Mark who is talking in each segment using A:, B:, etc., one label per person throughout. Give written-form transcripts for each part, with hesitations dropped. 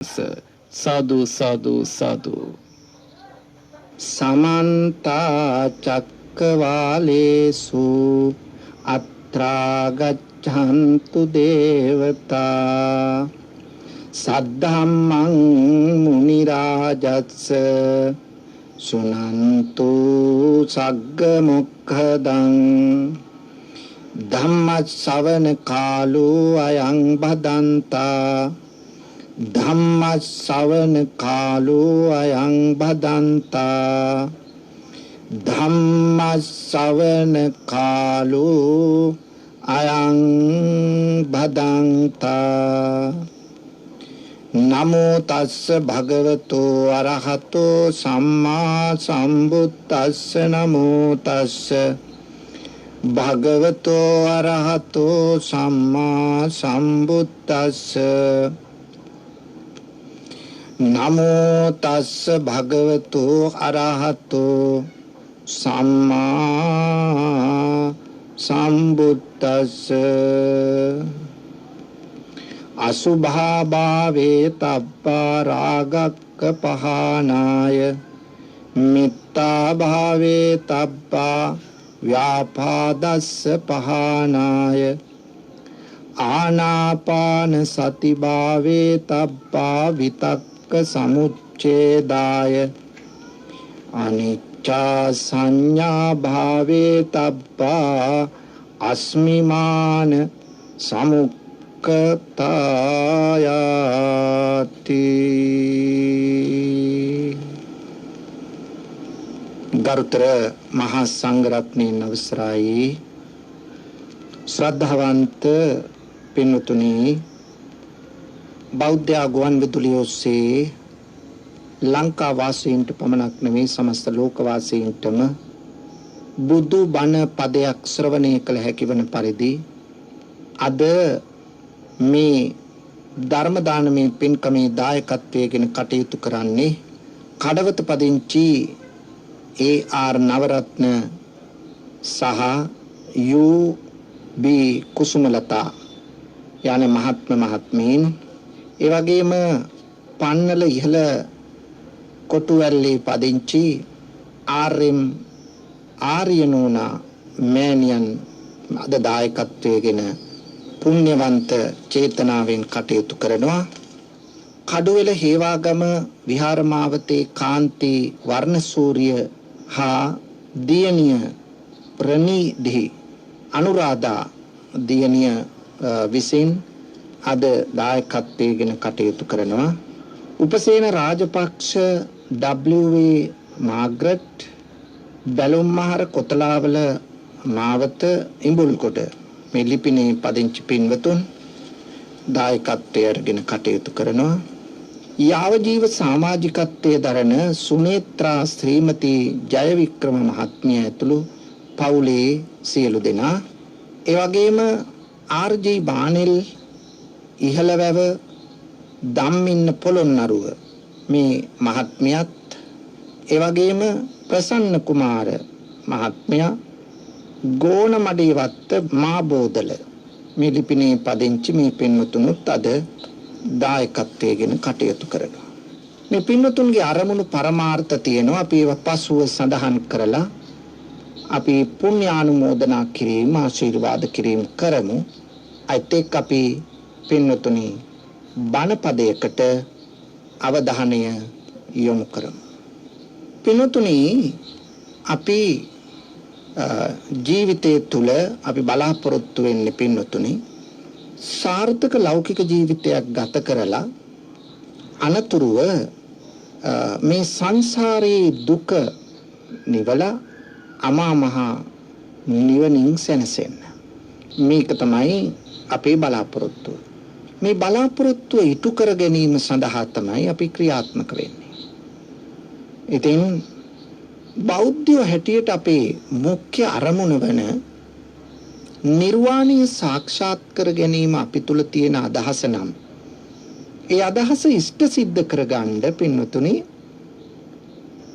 A: තස්ස සාදු සාදු සාදු
B: සමන්ත චක්කවාලේසු අත්‍රා ගච්ඡන්තු දේවතා සද්ධම්මං මුනි රාජස්ස සුනන්තු සග්ග මොක්ඛදං ධම්ම ශ්‍රවණ කාලෝ අයං බදන්තා ධම්ම ශ්‍රවණ කාලෝ අයං බදන්තා ධම්ම ශ්‍රවණ කාලෝ අයං බදන්තා නමෝ තස්ස භගවතෝ අරහතෝ සම්මා සම්බුද්දස්ස නමෝ තස්ස භගවතෝ අරහතෝ සම්මා සම්බුද්දස්ස නමෝ තස්ස භගවතෝ අරහතෝ සම්මා සම්බුද්දස්ස අසුභා භාවේ තබ්බා රාගක්ක පහනාය මිත්තා භාවේ තබ්බා ව්‍යාපාදස්ස පහනාය ආනාපාන සති භාවේ තබ්බා විතක්ක සමුච්ඡේදාය අනිච්චා සංඥා භාවේ තබ්බා අස්මිමාන සමුක්ඛතායති. ගරුතර මහා සංඝරත්නයන් අවසරයි ශ්‍රද්ධාවන්ත පින්වතුනි, බෞද්ධ ගුවන් විදුලිය ඔස්සේ ලංකා වාසීන්ට පමණක් නෙවෙයි සමස්ත ලෝක වාසීන්ටම බුදු බණ පදයක් ශ්‍රවණය කළ හැකි වන පරිදි අද මේ ධර්ම දානමය පින්කමේ දායකත්වයෙන් කටයුතු කරන්නේ කඩවත පදිංචි AR නවරත්න සහ UB කුසුමලතා යන මහත්මීන්, ඒ වගේම පන්නල ඉහළ කොටුවැල්ලේ පදිංචි RM ආර්යනෝනා මෑණියන් අද දායකත්වයෙන් පුණ්‍යවන්ත චේතනාවෙන් කටයුතු කරනවා. කඩුවෙල හේවාගම විහාරමාවතේ කාන්ති වර්ණසූරිය හා දියණිය ප්‍රනිධි අනුරාධා දියණිය විසින් අද දායකත්වයෙන් කටයුතු කරනවා. උපසේන රාජපක්ෂ WA මාග්‍රට් බැලුම්මහර කොතලාවල මාවත ඉඹුල්කොට මේ ලිපිනේ පදිංචි පින්වතුන් දායකත්වයෙන් කටයුතු කරනවා. යාවජීව සමාජිකත්වයේ දරන සුනේත්‍රා ශ්‍රීමති ජයවික්‍රම මහත්මිය ඇතුළු පවුලේ සියලු දෙනා, ඒ වගේම RG බානෙල් ඉහළවැව ධම්මින්න පොළොන්නරුව මේ මහත්මියත්, ඒ වගේම ප්‍රසන්න කුමාර මහත්මයා ගෝණමඩේවත්ත මාබෝදල මේ ලිපිනේ පදිංචි මේ පින්වතුනුත් අද දායකත්වයෙන් කටයුතු කරනවා. මේ පින්වතුන්ගේ අරමුණු පරමාර්ථ තියෙනවා. අපි ඒවා පසුව සඳහන් කරලා අපි පුණ්‍යානුමෝදනා කිරීම, ආශිර්වාද කිරීම කරමු. අයිතෙක් අපි පින්වතුනි බණපදයකට අවධානය යොමු කරමු. පින්වතුනි, අපි ජීවිතයේ තුල අපි බලාපොරොත්තු වෙන්නේ පින්වතුනි සාර්ථක ලෞකික ජීවිතයක් ගත කරලා අනතුරුව මේ සංසාරේ දුක නිවලා අමා මහ නිවනින් සැනසෙන්න. මේක තමයි අපේ බලාපොරොත්තුව. මේ බලාපොරොත්තුව ඉටු කර ගැනීම සඳහා තමයි අපි ක්‍රියාත්මක වෙන්නේ. ඉතින් බෞද්ධයෝ හැටියට අපේ මුඛ්‍ය අරමුණ වන නිර්වාණය සාක්ෂාත් කර ගැනීම අපි තුල තියෙන අදහස නම් ඒ අදහස ඉෂ්ට සිද්ධ කරගන්න පින්වතුනි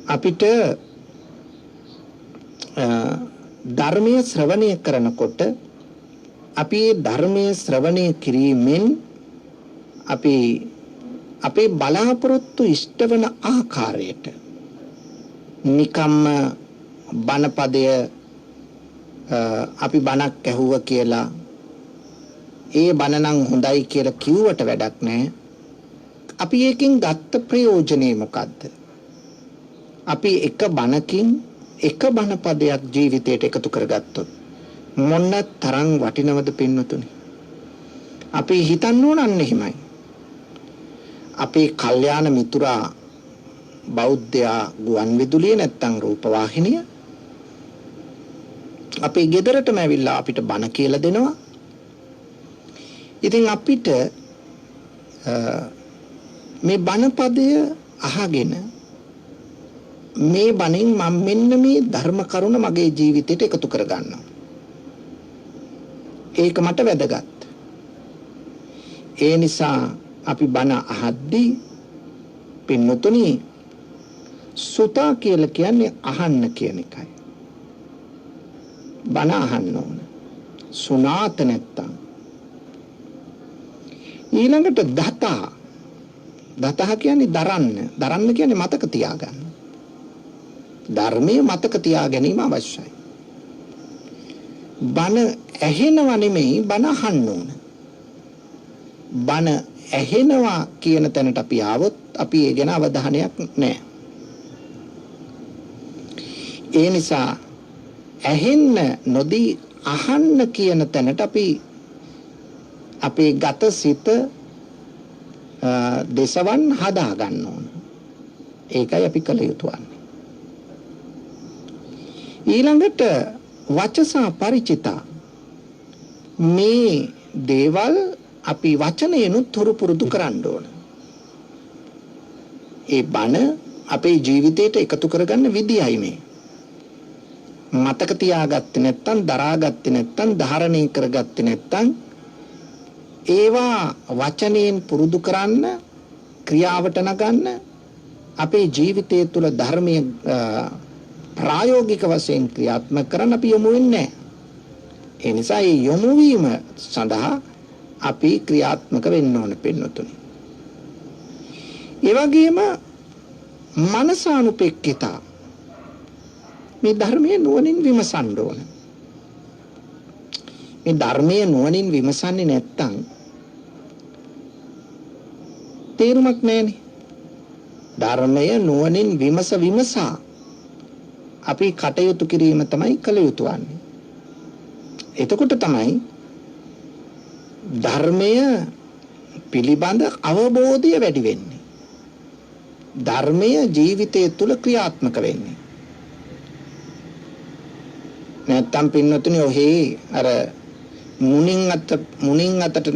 B: අපිට ධර්මයේ ශ්‍රවණය කරනකොට අපි ධර්මයේ ශ්‍රවණය කිරීමෙන් අපි අපේ බලාපොරොත්තු ඉෂ්ට වෙන ආකාරයට නිකම්ම බණපදය අපි බණක් ඇහුව කියලා ඒ බණ නම් හොඳයි කියලා කිව්වට වැඩක් නැහැ. අපි එකකින් ගත්ත ප්‍රයෝජනෙ මොකද්ද? අපි එක බණකින් එක බණපදයක් ජීවිතයට එකතු කරගත්තොත් මොන තරම් වටිනවද පින්වතුනි? අපි හිතන්න ඕන අන්න එහෙමයි. අපේ කල්යාණ මිතුරා බෞද්ධයා ගුවන් විදුලිය නැත්තම් රූපවාහිනිය අපේ ගෙදරටම ඇවිල්ලා අපිට බණ කියලා දෙනවා. ඉතින් අපිට මේ බණපදය අහගෙන මේ බණෙන් මම මෙන්න මේ ධර්ම කරුණ මගේ ජීවිතයට එකතු කර ගන්නවා. ඒක මට වැදගත්. ඒ නිසා අපි බණ අහද්දී පින්නතුනි සුතා කියලා කියන්නේ අහන්න කියන එකයි. බණ අහන්න ඕන. සුනාත නැත්තම්. ඊළඟට දතා කියන්නේ දරන්න කියන්නේ මතක තියාගන්න. ධර්මයේ මතක තියා ගැනීම අවශ්‍යයි. බණ ඇහෙනව නෙමෙයි බණ අහන්න ඕන. බණ ඇහෙනවා කියන තැනට අපි ආවොත් අපි ඒ ගැන අවධානයක් නැහැ. ඒ නිසා ඇහෙන්න නොදී අහන්න කියන තැනට අපි අපේ ගත සිත දේශවන් හදා ගන්න ඕන. ඒකයි අපි කළ යුතු වන්නේ. ඊළඟට වචසා පරිචිතා මේ දේවල් අපි වචනයෙන්ුත් තුරු පුරුදු කරන්න ඕන. ඒ බණ අපේ ජීවිතයට එකතු කරගන්න විදියයි මේ. මතක තියාගත්තේ නැත්නම් දරාගත්තේ නැත්නම් ධාරණය කරගත්තේ නැත්නම් ඒවා වචනයෙන් පුරුදු කරන්න ක්‍රියාවට නගන්න අපේ ජීවිතය තුළ ධර්මයේ ප්‍රායෝගික වශයෙන් ක්‍රියාත්මක කරන්න අපි යොමු වෙන්නේ නැහැ. ඒ නිසා මේ යොමු වීම සඳහා අපි ක්‍රියාත්මක වෙන්න ඕන පින්නතුනි. ඒ වගේම මනසානුපෙක්කිතා මේ ධර්මයේ නුවණින් විමසන්න ඕන. මේ ධර්මයේ නුවණින් විමසන්නේ නැත්තම් තේරුමක් නැහැනේ. ධර්මය නුවණින් විමසා අපි කටයුතු කිරීම තමයි කළ යුතු වන්නේ. එතකොට තමයි ධර්මය පිළිබඳ අවබෝධය වැඩි වෙන්නේ. ධර්මය ජීවිතය තුළ ක්‍රියාත්මක වෙන්නේ. නැත්තම් පින්නතුනි ඔහේ අර මුණින් අතට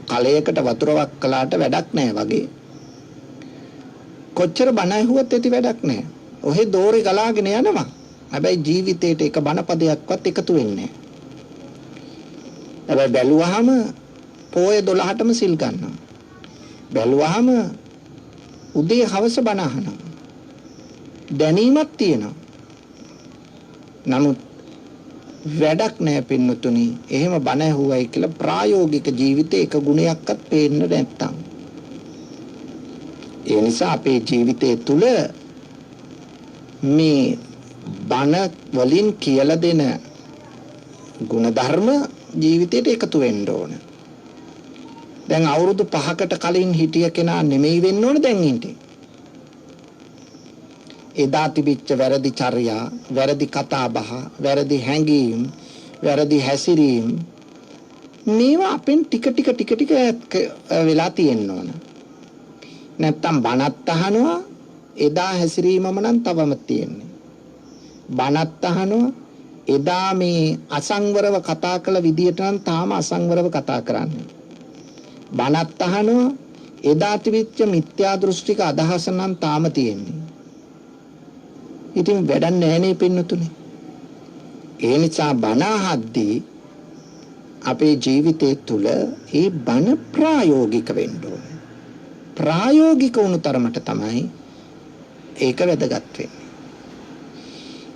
B: කලයකට වතුරක් කළාට වැඩක් නැහැ වගේ. කොච්චර බණ ඇහුවත් ඇති වැඩක් නැහැ. ඔහේ දෝරේ ගලාගෙන යනවා. හැබැයි ජීවිතේට එක බණපදයක්වත් එකතු වෙන්නේ නැහැ. හැබැයි බැලුවාම පොය 12ටම සිල් ගන්නවා. බැලුවාම උදේ හවස බණ අහනවා. දැනීමක් තියෙනවා. නමුත් වැඩක් නැහැ පින්නතුනි. එහෙම බණ ඇහුවයි කියලා ප්‍රායෝගික ජීවිතේ එක ගුණයක්වත් පේන්න නැත්තම්. ඒ නිසා අපේ ජීවිතය තුළ මේ බණ වලින් කියලා දෙන ගුණධර්ම ජීවිතයට එකතු වෙන්න ඕන. දැන් අවුරුදු 5කට කලින් හිටිය කෙනා නෙමෙයි වෙන්න ඕන දැන් ඉන්නේ. එදා තිබිච්ච වැරදි චර්යා, වැරදි කතා බහ, වැරදි හැඟීම්, වැරදි හැසිරීම් මේවා අපෙන් ටික ටික වෙලා තියෙන්න ඕන. නැත්තම් බණත් අහනවා එදා හැසිරීමම නම් තවම තියෙන්නේ. බණත් අහනවා එදා මේ අසංවරව කතා කළ විදියට නම් තාම අසංවරව කතා කරන්නේ. බණත් අහනවා එදා තිබිච්ච මිත්‍යා දෘෂ්ටික අදහස නම් තාම තියෙන්නේ. ඉතින් වැඩක් නැහැ නේ පින්නතුනේ. ඒ නිසා බණ අහද්දී අපේ ජීවිතය තුළ මේ බණ ප්‍රායෝගික වෙන්න ඕනේ. ප්‍රායෝගික වුණු තරමට තමයි ඒක වැදගත් වෙන්නේ.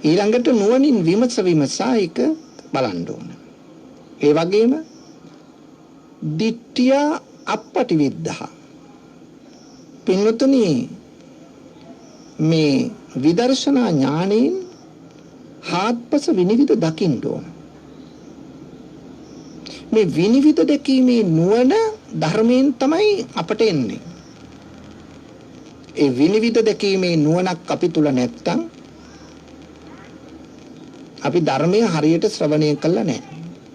B: ඊළඟට නුවණින් විමසා ඒක බලන්න ඕන. ඒ වගේම දිට්ඨිය අපටිවිද්ධා පින්වතුනි මේ විදර්ශනා ඥාණයෙන් හාත්පස විනිවිද දකින්න ඕන. මේ විනිවිද දැකීමේ නුවණ ධර්මයෙන් තමයි අපට එන්නේ. ඒ විනිවිද දැකීමේ නුවණක් අපි තුල නැත්තම් අපි ධර්මයේ හරියට ශ්‍රවණය කළා නැහැ.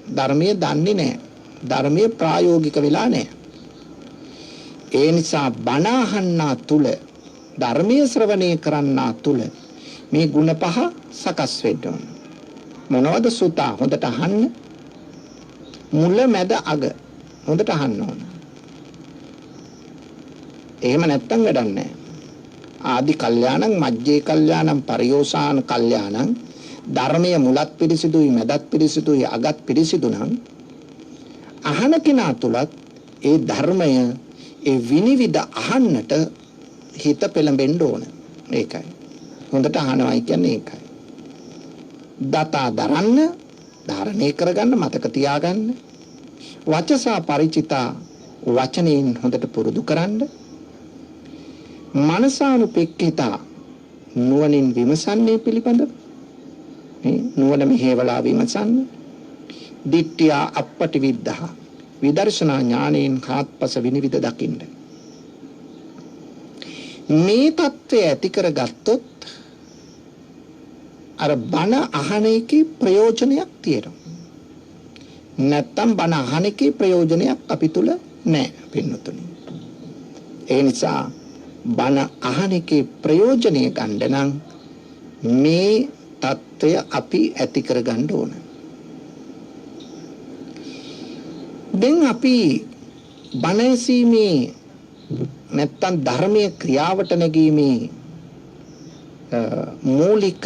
B: ධර්මයේ දන්නේ නැහැ. ධර්මයේ ප්‍රායෝගික වෙලා නැහැ. ඒ නිසා බණ අහන්නා තුල ධර්මයේ ශ්‍රවණය කරන්නා තුල මේ ගුණ පහ සකස් වෙන්න ඕන. මොනවද සුතා හොඳට අහන්න. මුල මැද අග හොඳට අහන්න ඕන. එහෙම නැත්තම් වැඩක් නැහැ. ආදි කල්යාණං මජ්ජේ කල්යාණං පරියෝසాన කල්යාණං ධර්මයේ මුලත් පිරිසිදුයි මැදත් පිරිසිදුයි අගත් පිරිසිදු නම් අහන කෙනා තුලත් ඒ ධර්මය ඒ විනිවිද අහන්නට හිත පෙළඹෙන්න ඕන. ඒකයි. හොඳට අහනවයි කියන්නේ ඒකයි. දතා දරන්න, ධාරණය කරගන්න, මතක තියාගන්න. වචසා පරිචිතා වචනෙන් හොඳට පුරුදු කරන්න. මනසානුපෙක්ඛිතා නුවණින් විමසන්නේ පිළිබඳව. නුවණ මෙහෙवला විමසන්න. දිට්ඨිය අපපටි විද්ධහ විදර්ශනා ඥාණයෙන් හාත්පස විනිවිද දකින්න. මේ தත්ත්වය ඇති කරගත්තොත් අර බණ අහන එකේ ප්‍රයෝජනයක් තියෙනවා. නැත්තම් බණ අහන එකේ ප්‍රයෝජනයක් අපි තුල නැහැ පින්නතුනි. ඒ නිසා බණ අහන එකේ ප්‍රයෝජනය ගන්න නම් මේ தත්ත්වය අපි ඇති කරගන්න ඕන. දැන් අපි බණ ඇසීමේ නැත්තම් ධර්මයේ ක්‍රියාවට නැගීමේ මූලික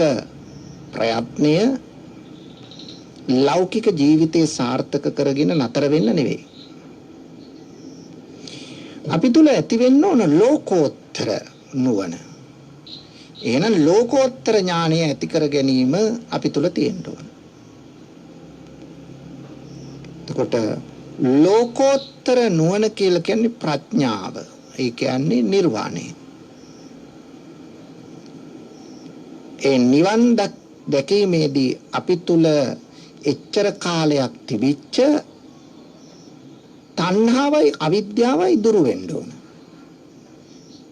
B: ප්‍රයත්නය ලෞකික ජීවිතේ සාර්ථක කරගෙන නතර වෙන්න නෙවෙයි. අපි තුල ඇති වෙන්න ඕන ලෝකෝත්තර නුවණ. එහෙනම් ලෝකෝත්තර ඥානය ඇති කර ගැනීම අපි තුල තියෙන්න ඕන. එතකොට ලෝකෝත්තර නුවණ කියලා කියන්නේ ප්‍රඥාව. ඒ කියන්නේ නිර්වාණය. ඒ නිවන් දැකීමේදී අපි තුල එච්චර කාලයක් තිබිච්ච තණ්හාවයි අවිද්‍යාවයි දුරු වෙන්න ඕන.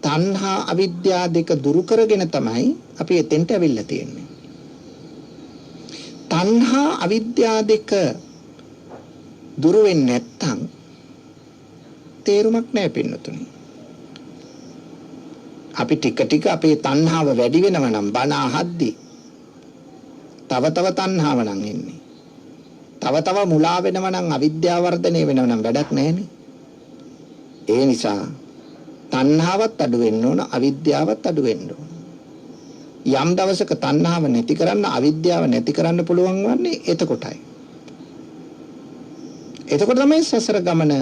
B: තණ්හා අවිද්‍යාව දෙක දුරු කරගෙන තමයි අපි එතෙන්ට ඇවිල්ලා තියෙන්නේ. තණ්හා අවිද්‍යාව දෙක දුරු වෙන්නේ නැත්තම් තේරුමක් නැහැ පින්නතුනි. අපි ටික ටික අපේ තණ්හාව වැඩි වෙනවා නම් බණ අහද්දී තව තව තණ්හාව නම් එන්නේ. තව තව මුලා වෙනවා නම් අවිද්‍යාව වර්ධනය වෙනවා නම් වැඩක් නැහැනේ. ඒ නිසා තණ්හාවත් අඩු වෙන්න ඕන, අවිද්‍යාවත් අඩු වෙන්න ඕන. යම් දවසක තණ්හාව නැති කරන්න, අවිද්‍යාව නැති කරන්න පුළුවන් වන්නේ එතකොටයි. එතකොට තමයි සසර ගමන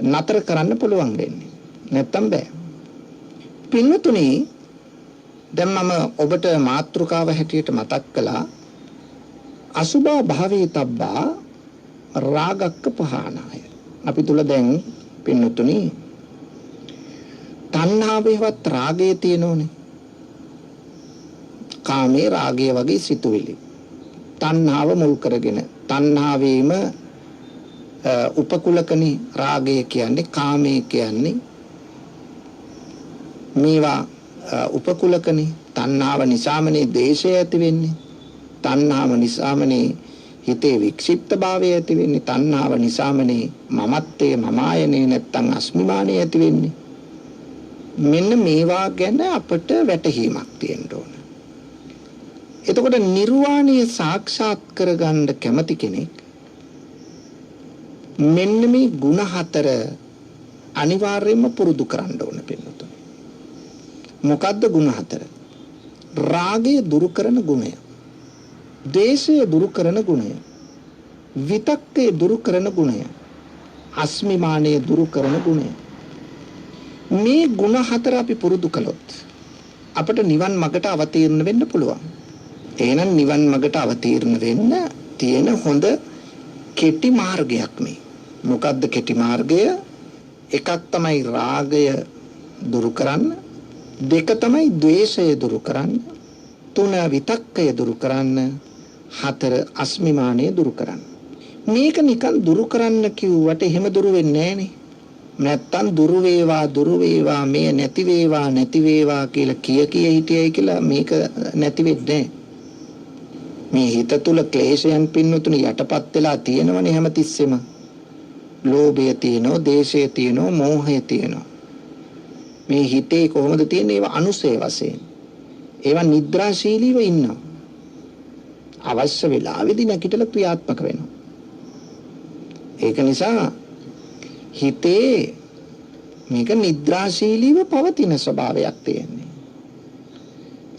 B: නතර කරන්න පුළුවන් වෙන්නේ. නැත්තම් බෑ. පින්වතුනි, දැන් මම ඔබට මාතෘකාව හැටියට මතක් කළා අසුභා භාවේ තබ්බා රාගක්ක පහනාය. අපි තුල දැන් පින්වතුනි තණ්හාවේවත් රාගය තියෙනෝනේ. කාමේ රාගය වගේ සිතුවිලි. තණ්හාව මුල් කරගෙන තණ්හාවේම උපකුලකනේ රාගය කියන්නේ, කාමය කියන්නේ. මේවා උපකුලකනේ. තණ්හාව නිසාමනේ දේශය ඇති වෙන්නේ. තණ්හාව නිසාමනේ හිතේ වික්ෂිප්තභාවය ඇති වෙන්නේ. තණ්හාව නිසාමනේ මමත්වයේ මමායනේ නැත්තම් අස්මිමානය ඇති වෙන්නේ. මෙන්න මේවා ගැන අපට වැටහීමක් තියෙන්න ඕන. එතකොට නිර්වාණය සාක්ෂාත් කරගන්න කැමති කෙනෙක් මෙන්න මේ ಗುಣ හතර අනිවාර්යයෙන්ම පුරුදු කරන්න ඕන පින්නතුනි. මොකද්ද ಗುಣ හතර? රාගය දුරු කරන ගුණය, ද්වේෂය දුරු කරන ගුණය, විතක්කය දුරු කරන ගුණය, අස්මිමානය දුරු කරන ගුණය. මේ ಗುಣ හතර අපි පුරුදු කළොත් අපට නිවන් මඟට අවතීර්ණ වෙන්න පුළුවන්. එහෙනම් නිවන් මඟට අවතීර්ණ වෙන්න තියෙන හොඳ කෙටි මාර්ගයක් මේ. මොකද්ද කෙටි මාර්ගය? එකක් තමයි රාගය දුරු කරන්න, දෙක තමයි ද්වේෂය දුරු කරන්න, තුන විතක්කය දුරු කරන්න, හතර අස්මිමානය දුරු කරන්න. මේක නිකන් දුරු කරන්න කිව්වට එහෙම දුරු වෙන්නේ නැහනේ. නැත්තම් දුරු වේවා මේ නැති වේවා කියලා කිය හිටියයි කියලා මේක නැති වෙන්නේ නැහැ. මේ හිත තුල ක්ලේශයන් පින්නතුණු යටපත් වෙලා තියෙනවනේ හැමතිස්සෙම. ලෝභය තියෙනවා, දේශය තියෙනවා, මෝහය තියෙනවා. මේ හිතේ කොහොමද තියෙන්නේ? ඒවා අනුසය වශයෙන්. ඒවා නිද්‍රාශීලීව ඉන්නවා. අවශ්‍ය වෙලාවෙදී නැගිටලා ක්‍රියාත්මක වෙනවා. ඒක නිසා හිතේ මේක නිද්‍රාශීලීව පවතින ස්වභාවයක් තියෙන්නේ.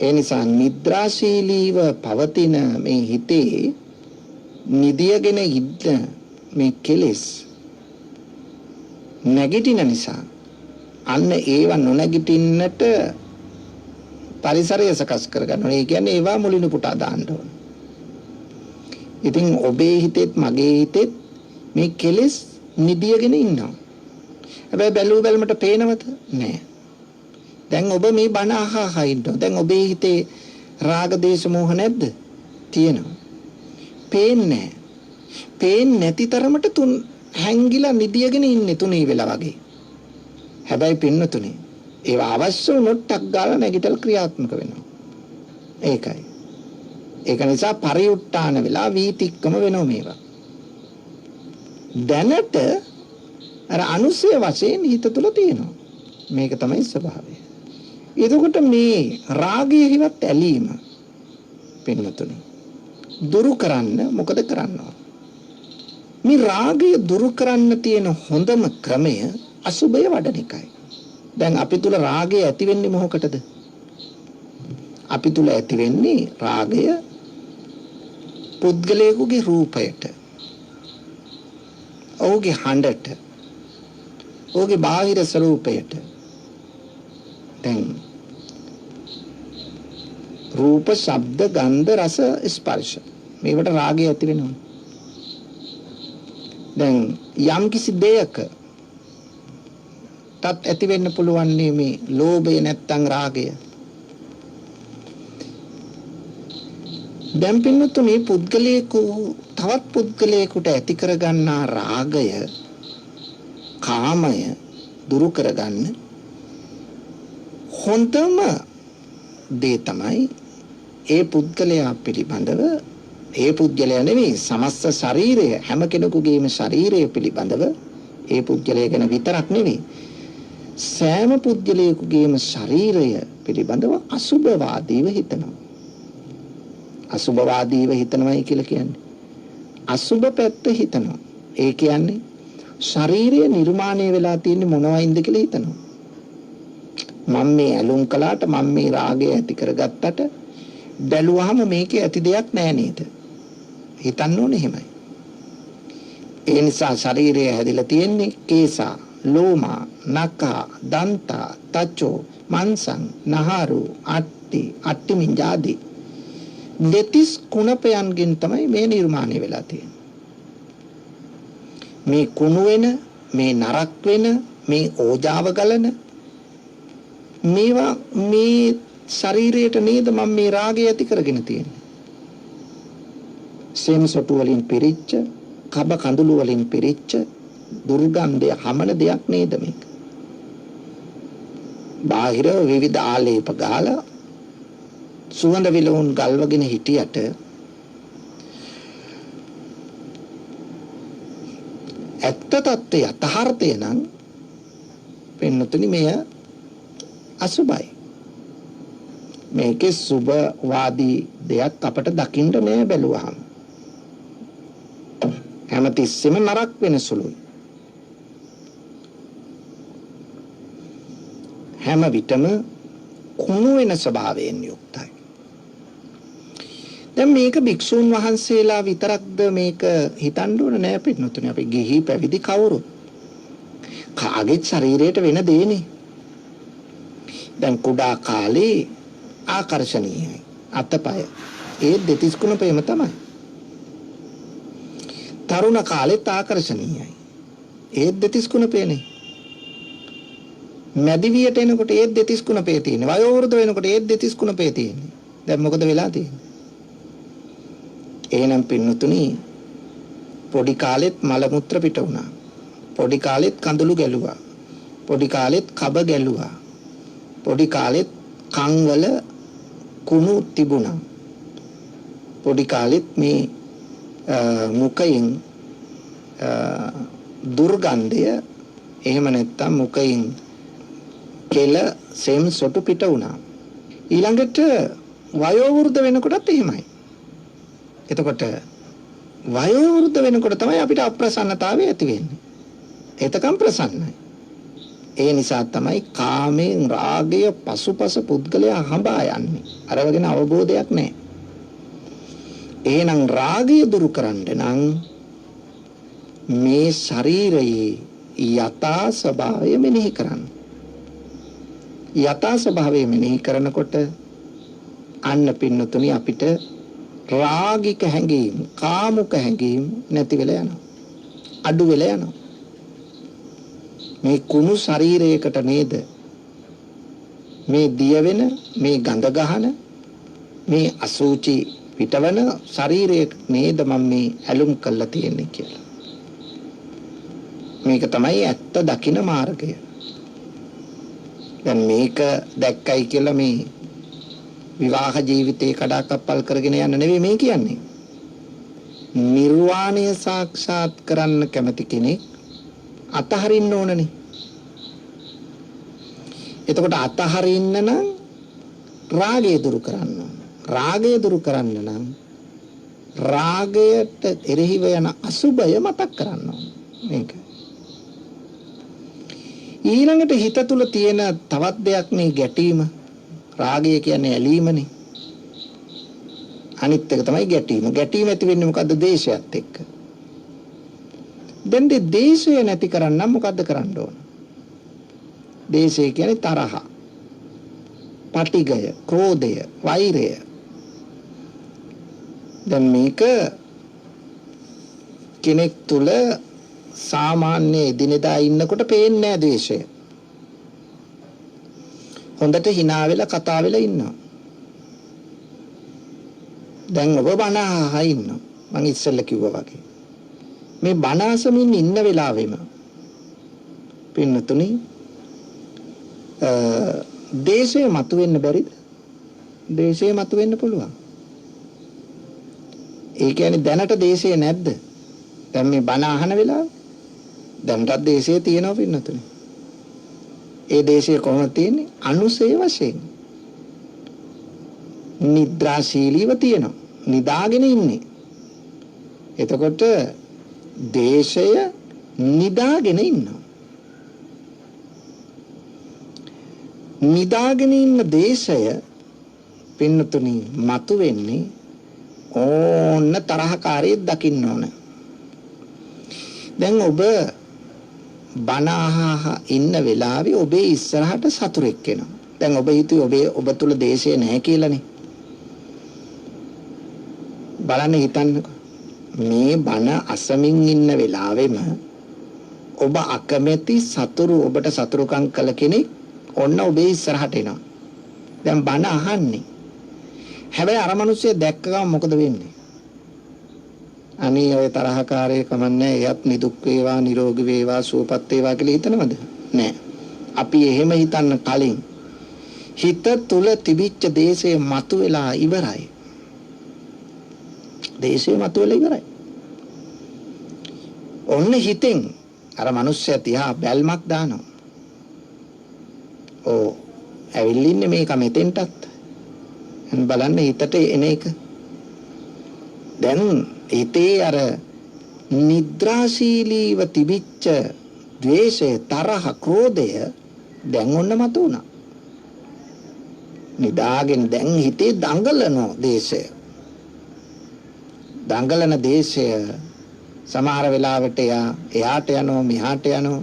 B: ඒ නිසා නිද්‍රාශීලීව පවතින මේ හිතේ නිදියගෙන ඉන්න මේ කෙලෙස් නැගිටින නිසා අන්න ඒව නොනැගිටින්නට පරිසරය සකස් කරගන්න ඕනේ. ඒ කියන්නේ ඒවා මුලින් පුටා දාන්න ඕනේ. ඉතින් ඔබේ හිතෙත් මගේ හිතෙත් මේ කෙලෙස් නිදියගෙන ඉන්නවා. හැබැයි බැලුවමට පේනවද? නෑ. දැන් ඔබ මේ බණ අහා ඉන්නවා. දැන් ඔබේ හිතේ රාග දේශ මොහ නැද්ද? තියෙනවා. පේන්නේ නෑ. පේන්නේ නැති තරමට තුන් හැංගිලා නිදියගෙන ඉන්නේ තුනී වෙලා වගේ. හැබැයි පින්නතුනේ ඒවා අවශ්‍ය වුණොත් ටක් ගාලා නැගිටලා ක්‍රියාත්මක වෙනවා. ඒකයි. ඒක නිසා පරිඋත් ทาน වෙලා වීතික්කම වෙනවා මේවා. දැනට අර අනුසය වශයෙන් හිත තුල තියෙනවා. මේක තමයි ස්වභාවය. එතකොට මේ රාගය හිවත් ඇලීම පින්නතුනේ දුරු කරන්න මොකද කරන්න ඕන? මේ රාගය දුරු කරන්න තියෙන හොඳම ක්‍රමය අසුබය වඩන එකයි. දැන් අපි තුල රාගය ඇති වෙන්නේ මොකටද? අපි තුල ඇති වෙන්නේ රාගය පුද්ගලයෙකුගේ රූපයට, ඔහුගේ හඬට, ඔහුගේ බාහිර ස්වરૂපයට. දැන් රූප, ශබ්ද, ගන්ධ, රස, ස්පර්ශ මේවට රාගය ඇති වෙනවා. දැන් යම් කිසි දෙයක තත් ඇති වෙන්න පුළුවන් මේ ලෝභය නැත්තම් රාගය. දැන් පින්නතුනේ පුද්ගලයෙකු තවත් පුද්ගලයෙකුට ඇති කරගන්නා රාගය, කාමය දුරු කරගන්න හොඳම දේ තමයි ඒ පුද්ගලයා පිළිබඳව, ඒ පුද්ගලයා නෙවෙයි සමස්ත ශරීරය, හැම කෙනෙකුගේම ශරීරය පිළිබඳව, ඒ පුද්ගලයා ගැන විතරක් නෙවෙයි සෑම පුද්ගලයෙකුගේම ශරීරය පිළිබඳව අසුභවාදීව හිතනවා. අසුභවාදීව හිතනවායි කියලා කියන්නේ අසුභ පැත්ත හිතනවා. ඒ කියන්නේ ශරීරය නිර්මාණය වෙලා තියෙන්නේ මොනවයින්ද කියලා හිතනවා. මම මේ ඇලුම් කළාට, මම මේ රාගය ඇති කරගත්තට බැලුවාම මේකේ ඇති දෙයක් නෑ නේද? හිතන්න ඕනේ එහෙමයි. ඒ නිසා ශරීරය හැදිලා තියෙන්නේ කේසා, ලෝමා, නඛා, දන්තා, තචෝ, මන්සං, නහරු, අට්ටි, අට්ටිමින්ජාදී දෙතිස් කුණපයන්ගෙන් තමයි මේ නිර්මාණය වෙලා තියෙන්නේ. මේ කුණු වෙන, මේ නරක් වෙන, මේ ඕජාව ගලන මේවා මේ ශරීරයට නේද මම මේ රාගය ඇති කරගෙන තියෙන්නේ. සෙම්සොටු වලින් පිරිච්ච, කබ කඳුළු වලින් පිරිච්ච දුර්ගන්ධය හමන දෙයක් නේද මේක? බාහිර විවිධ ආලේප ගාලා සුවඳ විලවුන් ගල්වගෙන හිටියට ඇත්ත తත්වය යථාර්ථය නම් වෙනතුනි මෙය අසුභයි. මේකේ සුභවාදී දෙයක් අපට දකින්න නෑ බැලුවාම. හැමතිස්සෙම නරක වෙන සුළුයි. හැම විටම කුණු වෙන ස්වභාවයෙන් යුක්තයි. දැන් මේක භික්ෂුන් වහන්සේලා විතරක්ද මේක හිතන්න ඕන නෑ පිටුතුනේ. අපි ගිහි පැවිදි කවුරුත් කාගෙත් ශරීරයට වෙන දෙන්නේ. දැන් කුඩා කාලේ ආකර්ෂණීයයි අතපය, ඒ දෙතිස් කුණපේම තමයි. තරුණ කාලෙත් ආකර්ෂණීයයි, ඒ දෙතිස් කුණපේනේ. මැදිවියට එනකොට ඒත් දෙතිස් කුණපේ තියෙන්නේ. වයෝ වෘද්ධ වෙනකොට ඒත් දෙතිස් කුණපේ තියෙන්නේ. දැන් මොකද වෙලා තියෙන්නේ? එහෙනම් පින්නතුනි පොඩි කාලෙත් මල මුත්‍ර පිට වුණා. පොඩි කාලෙත් කඳුළු ගැලුවා. පොඩි කාලෙත් කබ ගැලුවා. පොඩි කාලෙත් කංගල කුණු තිබුණා. පොඩි කාලෙත් මේ මුකයෙන් දුර්ගන්ධය එහෙම නැත්තම් මුකයෙන් කෙල සෙම් සොටු පිට වුණා. ඊළඟට වයෝ වෘද්ධ වෙනකොටත් එහෙමයි. එතකොට වයෝ වෘද්ධ වෙනකොට තමයි අපිට අප්‍රසන්නතාවය ඇති වෙන්නේ. එතකම් ප්‍රසන්නයි. ඒ නිසා තමයි කාමයෙන් රාගය පසුපස පුද්ගලයා හඹා යන්නේ. අර වගේ අවබෝධයක් නැහැ. එහෙනම් රාගය දුරු කරන්න නම් මේ ශරීරයේ යථා ස්වභාවය මෙනෙහි කරන්න. යථා ස්වභාවය මෙනෙහි කරනකොට අන්න පින්නතුනි අපිට රාගික හැඟීම්, කාමුක හැඟීම් නැති වෙලා යනවා. අඩු වෙලා යනවා. මේ කුණු ශරීරයකට නේද මේ දිය වෙන, මේ ගඳ ගහන, මේ අසුචි පිටවන ශරීරයක නේද මම මේ ඇලුම් කරලා තියෙන්නේ කියලා. මේක තමයි ඇත්ත දකින මාර්ගය. දැන් මේක දැක්කයි කියලා මේ විවාහ ජීවිතේ කඩාකප්පල් කරගෙන යන්න නෙවෙයි මේ කියන්නේ. නිර්වාණය සාක්ෂාත් කරන්න කැමති කෙනෙක් අතහරින්න ඕනනේ. එතකොට අතහරින්න නම් රාගය දුරු කරන්න ඕන. රාගය දුරු කරන්න නම් රාගයට එරෙහිව යන අසුබය මතක් කරන්න ඕන. මේක. ඊළඟට හිත තුල තියෙන තවත් දෙයක් මේ ගැටීම. රාගය කියන්නේ ඇලීමනේ. අනිත් එක තමයි ගැටීම. ගැටීම ඇති වෙන්නේ මොකද්ද? දේශයත් එක්ක. දැන් දේශය නැති කරන්න මොකද්ද කරන්න ඕන? දේශය කියන්නේ තරහ, පටිගය, ක්‍රෝධය, වෛරය. දැන් මේක කෙනෙක් තුල සාමාන්‍ය දිනදා ඉන්නකොට පේන්නේ නැහැ දේශය. හොඳට hina වෙලා කතා වෙලා ඉන්නවා. දැන් ඔබ බණ අහලා ඉන්නවා. මම ඉස්සෙල්ලා කිව්වා වගේ. මේ බණ අසමින් ඉන්න වෙලාවෙම පින්නතුනි දේශය මතුවෙන්න බැරිද? දේශය මතුවෙන්න පුළුවන්. ඒ කියන්නේ දැනට දේශය නැද්ද? දැන් මේ බණ අහන වෙලාව දැනටත් දේශය තියෙනවා පින්නතුනි. ඒ දේශය කොහොමද තියෙන්නේ? අනුසය වශයෙන්. නිද්‍රාශීලීව තියෙනවා. නිදාගෙන ඉන්නේ. එතකොට දේශය නිදාගෙන ඉන්නවා. නිදාගෙන ඉන්න දේශය පින්නතුනි මතු වෙන්නේ ඕන්න තරහකාරයෙක් දකින්න ඕන. දැන් ඔබ බණ අහහ ඉන්න වෙලාවේ ඔබේ ඉස්සරහට සතුරෙක් එනවා. දැන් ඔබ හිතුවේ ඔබ තුල දේශය නැහැ කියලානේ. බලන්න හිතන්නකෝ. මේ බණ අසමින් ඉන්න වෙලාවෙම ඔබ අකමැති සතුරු ඔබට සතුරුකම් කළ කෙනෙක් ඔන්න ඔබේ ඉස්සරහට එනවා. දැන් බණ අහන්නේ. හැබැයි අර මිනිස්සු දැක්ක ගමන් මොකද වෙන්නේ? අනේ ඔය තරහකාරයේ කමන්නේ එයත් නිදුක් වේවා නිරෝගී වේවා සුවපත් වේවා කියලා හිතනවද? නෑ. අපි එහෙම හිතන්න කලින් හිත තුල තිබිච්ච දේශය මතුවලා ඉවරයි. දේශය මතුවලා ඉවරයි. ඔන්න හිතෙන් අර මිනිස්සයා තියා බැල්මක් දානවා. ඕ ඇවිල්ලින්නේ මේක මෙතෙන්ටත්. බලන්න හිතට එන එක. දැන් හිතේ අර නිද්‍රාශීලීව තිබිච්ච ද්වේෂය, තරහ, ක්‍රෝධය දැන් ඔන්න මතුණා. නිදාගෙන දැන් හිතේ දඟලන දේශය. දඟලන දේශය සමහර වෙලාවට එයාට යනවා මෙහාට යනවා.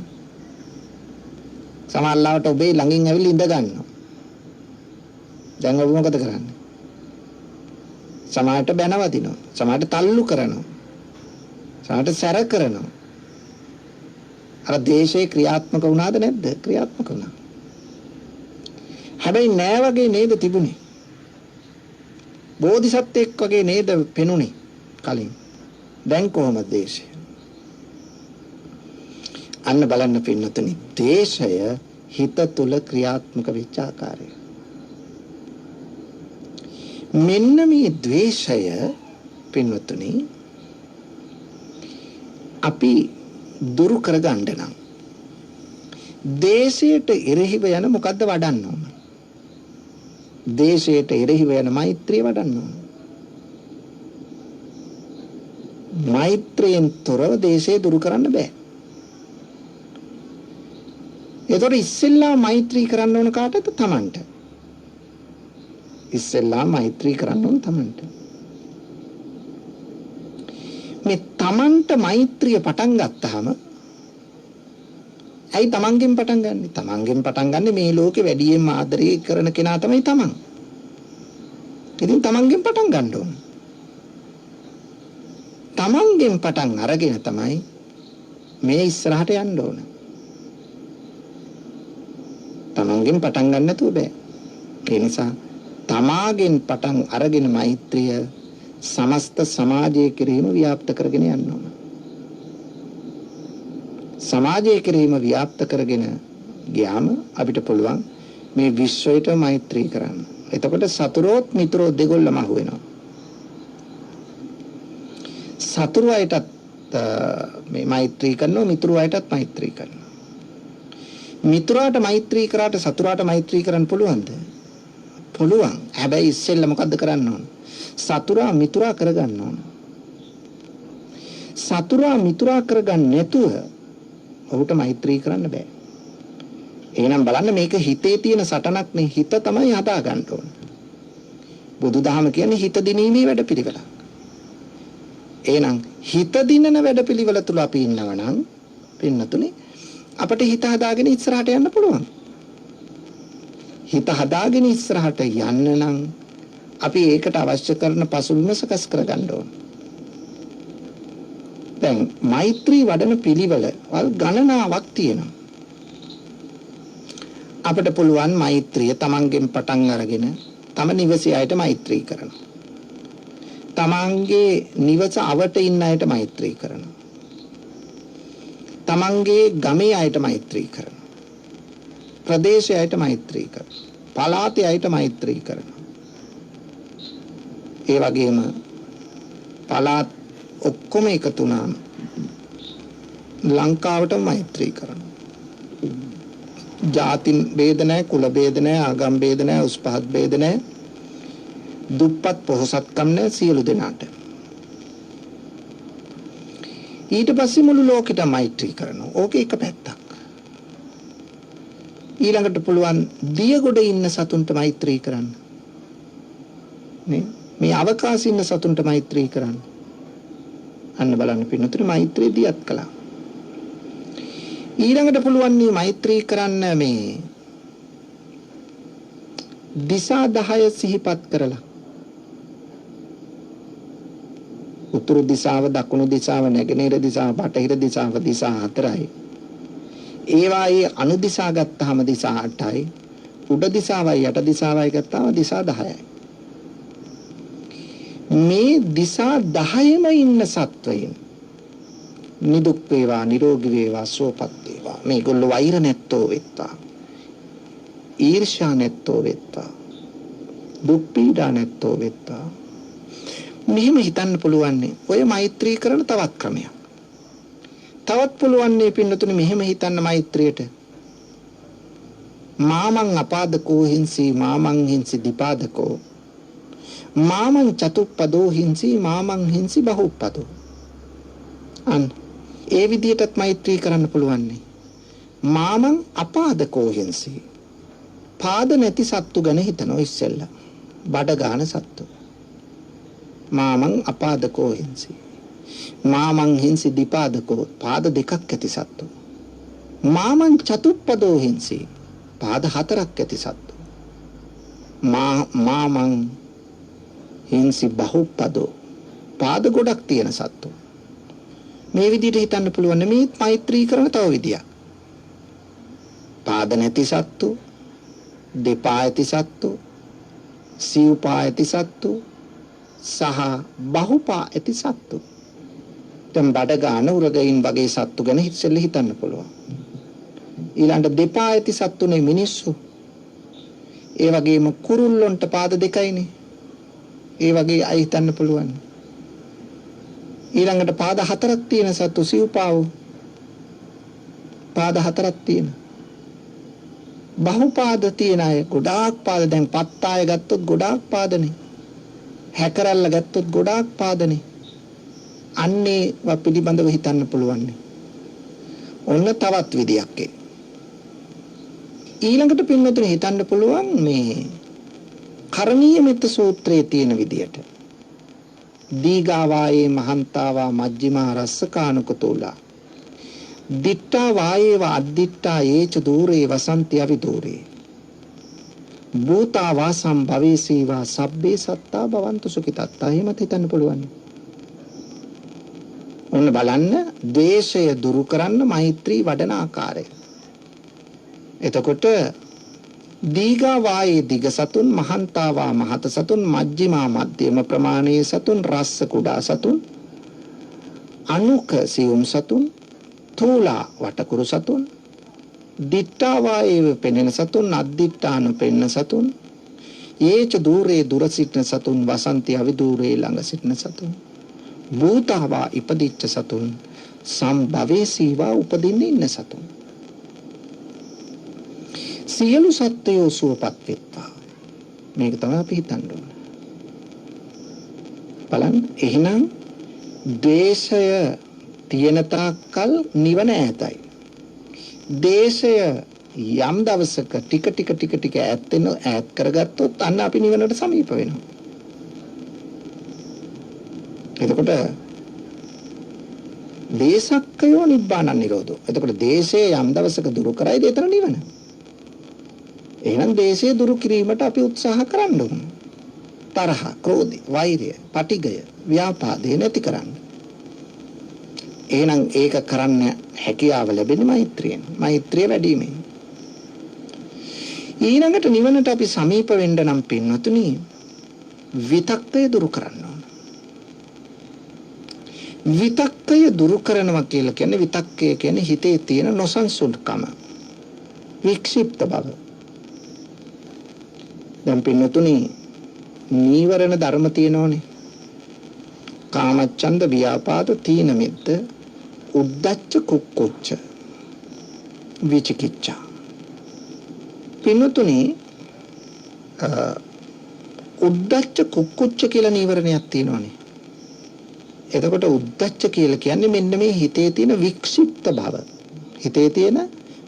B: සමහර ලාවට ඔබේ ළඟින් ඇවිල්ලා ඉඳ ගන්නවා. දැන් ඔබ මොකද කරන්නේ? සමහරට බැනවදිනවා. සමහරට තල්ලු කරනවා. සමහරට සැර කරනවා. අර දේශේ ක්‍රියාත්මක වුණාද නැද්ද? ක්‍රියාත්මක වුණා. හැබැයි නෑ වගේ නේද තිබුණේ? බෝධිසත්වෙක් වගේ නේද පෙනුනේ කලින්? දැන් කොහොමද දේශය? අන්න බලන්න පින්නතුනි, දේශය හිත තුල ක්‍රියාත්මක වෙච්ච ආකාරය. මෙන්න මේ ද්වේෂය පින්නතුනි අපි දුරු කරගන්න නම් දේශයට එරෙහිව යන මොකද්ද වඩන්න ඕන? දේශයට එරෙහිව යන මෛත්‍රිය වඩන්න ඕන. මෛත්‍රියෙන් තොරව දේශය දුරු කරන්න බෑ. ඒතකොට ඉස්සෙල්ලා මෛත්‍රී කරන්න ඕන කාටද? තමන්ට. ඉස්සෙල්ලා මෛත්‍රී කරන්න ඕන තමන්ට. මේ තමන්ට මෛත්‍රිය පටන් ගත්තාම ඇයි තමන්ගෙන් පටන් ගන්නෙ? තමන්ගෙන් පටන් ගන්නෙ මේ ලෝකේ වැඩියෙන් ආදරය කරන කෙනා තමයි තමන්. ඉතින් තමන්ගෙන් පටන් ගන්න ඕන. තමන්ගෙන් පටන් අරගෙන තමයි මේ ඉස්සරහට යන්න ඕන. තමන්ගෙන් පටන් ගන්න නැතුව බෑ. ඒ නිසා තමාගෙන් පටන් අරගෙන මෛත්‍රිය සමස්ත සමාජයේ කෙරෙහිම ව්‍යාප්ත කරගෙන යන්න ඕන. සමාජයේ කෙරෙහිම ව්‍යාප්ත කරගෙන ගියාම අපිට පුළුවන් මේ විශ්වයට මෛත්‍රී කරන්න. එතකොට සතුරෝත් මිතුරෝ දෙගොල්ලම අහු වෙනවා. සතුරු අයටත් මේ මෛත්‍රී කරනවා, මිතුරු අයටත් මෛත්‍රී කරනවා. මිතුරාට මෛත්‍රී කරාට සතුරාට මෛත්‍රී කරන්න පුළුවන්ද? පුළුවන්. හැබැයි ඉස්සෙල්ලා මොකද්ද කරන්න ඕන? සතුරා මිතුරා කරගන්න ඕන. සතුරා මිතුරා කරගන්න නැතුව ඔහුට මෛත්‍රී කරන්න බෑ. එහෙනම් බලන්න මේක හිතේ තියෙන සටනක් නේ. හිත තමයි හදා ගන්න ඕන. බුදුදහම කියන්නේ හිත දිනීමේ වැඩපිළිවෙලක්. එහෙනම් හිත දිනන වැඩපිළිවෙල තුල අපි ඉන්නවා නම් පින්නතුනේ අපිට හිත හදාගෙන ඉස්සරහට යන්න පුළුවන්. හිත හදාගෙන ඉස්සරහට යන්න නම් අපි ඒකට අවශ්‍ය කරන පසුබිම සකස් කරගන්න ඕන. දැන් මෛත්‍රී වඩන පිළිවෙල ගණනාවක් තියෙනවා. අපිට පුළුවන් මෛත්‍රිය තමන්ගෙන් පටන් අරගෙන තම නිවසේ අයට මෛත්‍රී කරනවා. තමන්ගේ නිවස අවට ඉන්න අයට මෛත්‍රී කරනවා. තමන්ගේ ගමේ අයට මෛත්‍රී කරනවා. ප්‍රදේශයේ අයට මෛත්‍රී කරනවා. පළාතේ අයට මෛත්‍රී කරනවා. ඒ වගේම පළාත් ඔක්කොම එකතු වුණාම ලංකාවට මෛත්‍රී කරනවා. ජාති ભેද නැහැ, කුල ભેද නැහැ, ආගම් ભેද නැහැ, උස් පහත් ભેද නැහැ. දුප්පත් පොහොසත්කම් නැහැ සියලු දෙනාට. ඊට පස්සේ මුළු ලෝකෙට මෛත්‍රී කරනවා. ඕකේ එක පැත්තක්. ඊළඟට පුළුවන් දියගොඩ ඉන්න සතුන්ට මෛත්‍රී කරන්න. නේ? මේ අවකාශයේ ඉන්න සතුන්ට මෛත්‍රී කරන්න. අන්න බලන්න පින්නතුනේ මෛත්‍රී දියත් කළා. ඊළඟට පුළුවන් මේ මෛත්‍රී කරන්න මේ දිසා 10 සිහිපත් කරලා. උතුරු දිශාව, දකුණු දිශාව, නැගෙනහිර දිශාව, බටහිර දිශාව, දිශා 4යි. ඒවායේ අනු දිශා ගත්තාම දිශා 8යි. උඩ දිශාවයි යට දිශාවයි ගත්තාම දිශා 10යි. මේ දිශා 10ෙම ඉන්න සත්වයින් නිදුක් වේවා, නිරෝගී වේවා, සුවපත් වේවා. මේගොල්ලෝ වෛර නැත්තෝ වෙත්තා. ඊර්ෂ්‍යා නැත්තෝ වෙත්තා. දුක් පීඩා නැත්තෝ වෙත්තා. මෙහෙම හිතන්න පුළුවන්. ඔය මෛත්‍රී කරන තවත් ක්‍රමයක්. තවත් පුළුවන් නේ පින්නතුනේ මෙහෙම හිතන්න මෛත්‍රියට. මාමං අපාදකෝ හිංසි මාමං හිංසි දීපාදකෝ. මාමං චතුප්පදෝ හිංසි මාමං හිංසි බහුප්පදෝ. ඒ විදිහටත් මෛත්‍රී කරන්න පුළුවන් නේ. මාමං අපාදකෝ හිංසි. පාද නැති සත්තු ගැන හිතනවා ඉස්සෙල්ලා. බඩ ගන්න සත්තු. මාමං අපාදකෝ හිංසි. මාමං හිංසි දීපාදකෝ. පාද දෙකක් ඇති සත්තු. මාමං චතුප්පදෝ හිංසි. පාද හතරක් ඇති සත්තු. මාමං හිංසි බහුප්පදෝ. පාද ගොඩක් තියෙන සත්තු. මේ විදිහට හිතන්න පුළුවන්. මේ මෛත්‍රී කරන තව විදියක්. පාද නැති සත්තු, දෙපා ඇති සත්තු, සිව්පා ඇති සත්තු සහ බහුපා ඇති සත්තු. දැන් බඩගාන උරගයින් වගේ සත්තු ගැන ඉස්සෙල්ලා හිතන්න පුළුවන්. ඊළඟට දෙපා ඇති සත්තුනේ මිනිස්සු. ඒ වගේම කුරුල්ලොන්ට පාද දෙකයිනේ. ඒ වගේ අය හිතන්න පුළුවන්. ඊළඟට පාද හතරක් තියෙන සත්තු සිව්පාව. පාද හතරක් තියෙන. බහුපාද තියෙන අය ගොඩාක් පාද. දැන් පත්තාය ගත්තොත් ගොඩාක් පාදනේ. හැකරල්ල ගත්තොත් ගොඩාක් පාදනේ. අන්නේ පිළිබඳව හිතන්න පුළුවන්. ඔන්න තවත් විදියක් ඒ. ඊළඟට පින්වතුනි හිතන්න පුළුවන් මේ කරණීය මෙත්ත සූත්‍රයේ තියෙන විදියට. දීගාවායේ මහන්තාවා මජ්ක්‍ධිමා රස්සකානුකතෝලා දිට්ඨා වායේව අද්දිට්ඨා ඒච දූරේ වසන්ති අවිදූරේ භූතා වාසම් භවේසීවා සබ්බේ සත්තා භවන්තු සුඛිතත්තා. එහෙමත් හිතන්න පුළුවන්. ඔන්න බලන්න ද්වේෂය දුරු කරන්න මෛත්‍රී වඩන ආකාරය. එතකොට දීගා වායේ දිග සතුන්, මහන්තාවා මහත සතුන්, මජ්ක්‍ධිමා මධ්‍යම ප්‍රමාණයේ සතුන්, රස්ස කුඩා සතුන්, අනුක සියුම් සතුන්, තූලා වටකුරු සතුන්, දිට්ඨා වායේ පෙනෙන සතුන්, අද්දිට්ඨාන පෙනෙන සතුන්, ඒච දූරේ දුර සිටින සතුන්, වසන්ති අවිදූරේ ළඟ සිටින සතුන්, භූතාවා ඉපදිච්ච සතුන්, සම්භවේසීවා උපදින්නේ ඉන්න සතුන්. සියලු සත්වයෝ සුවපත් වෙත්වා. මේක තමයි අපි හිතන්න ඕන. බලන්න එහෙනම් ද්වේෂය තියෙන තාක්කල් නිවන ඈතයි. දේශය යම් දවසක ටික ඈත් කරගත්තොත් අන්න අපි නිවනට සමීප වෙනවා. එතකොට දේශක්කයෝ නිබ්බාන නිරෝධෝ. එතකොට දේශය යම් දවසක දුරු කරයිද එතන නිවන. එහෙනම් දේශය දුරු කිරීමට අපි උත්සාහ කරන්න ඕන. තරහ, ක්‍රෝධය, වෛරය, පටිඝය, ව්‍යාපාදේ නැති කරන්න. එහෙනම් ඒක කරන්න හැකියාව ලැබෙන්නේ මෛත්‍රියෙන්. මෛත්‍රිය වැඩිමෙන්. ඊළඟට නිවනට අපි සමීප වෙන්න නම් පින්වතුනි විතක්කය දුරු කරන්න ඕන. විතක්කය දුරු කරනවා කියලා කියන්නේ විතක්කය කියන්නේ හිතේ තියෙන නොසන්සුන්කම, වික්ෂිප්ත බව. දැන් පින්වතුනි නීවරණ ධර්ම තියෙනෝනේ. කාමච්ඡන්ද, ව්‍යාපාද, තීන මිද්ද, උද්ධච්ච, කුක්කුච්ච, විචිකිච්ඡා. පින්වතුනි උද්ධච්ච කුක්කුච්ච කියලා නීවරණයක් තියෙනෝනේ. එතකොට උද්ධච්ච කියලා කියන්නේ මෙන්න මේ හිතේ තියෙන වික්ෂිප්ත බව. හිතේ තියෙන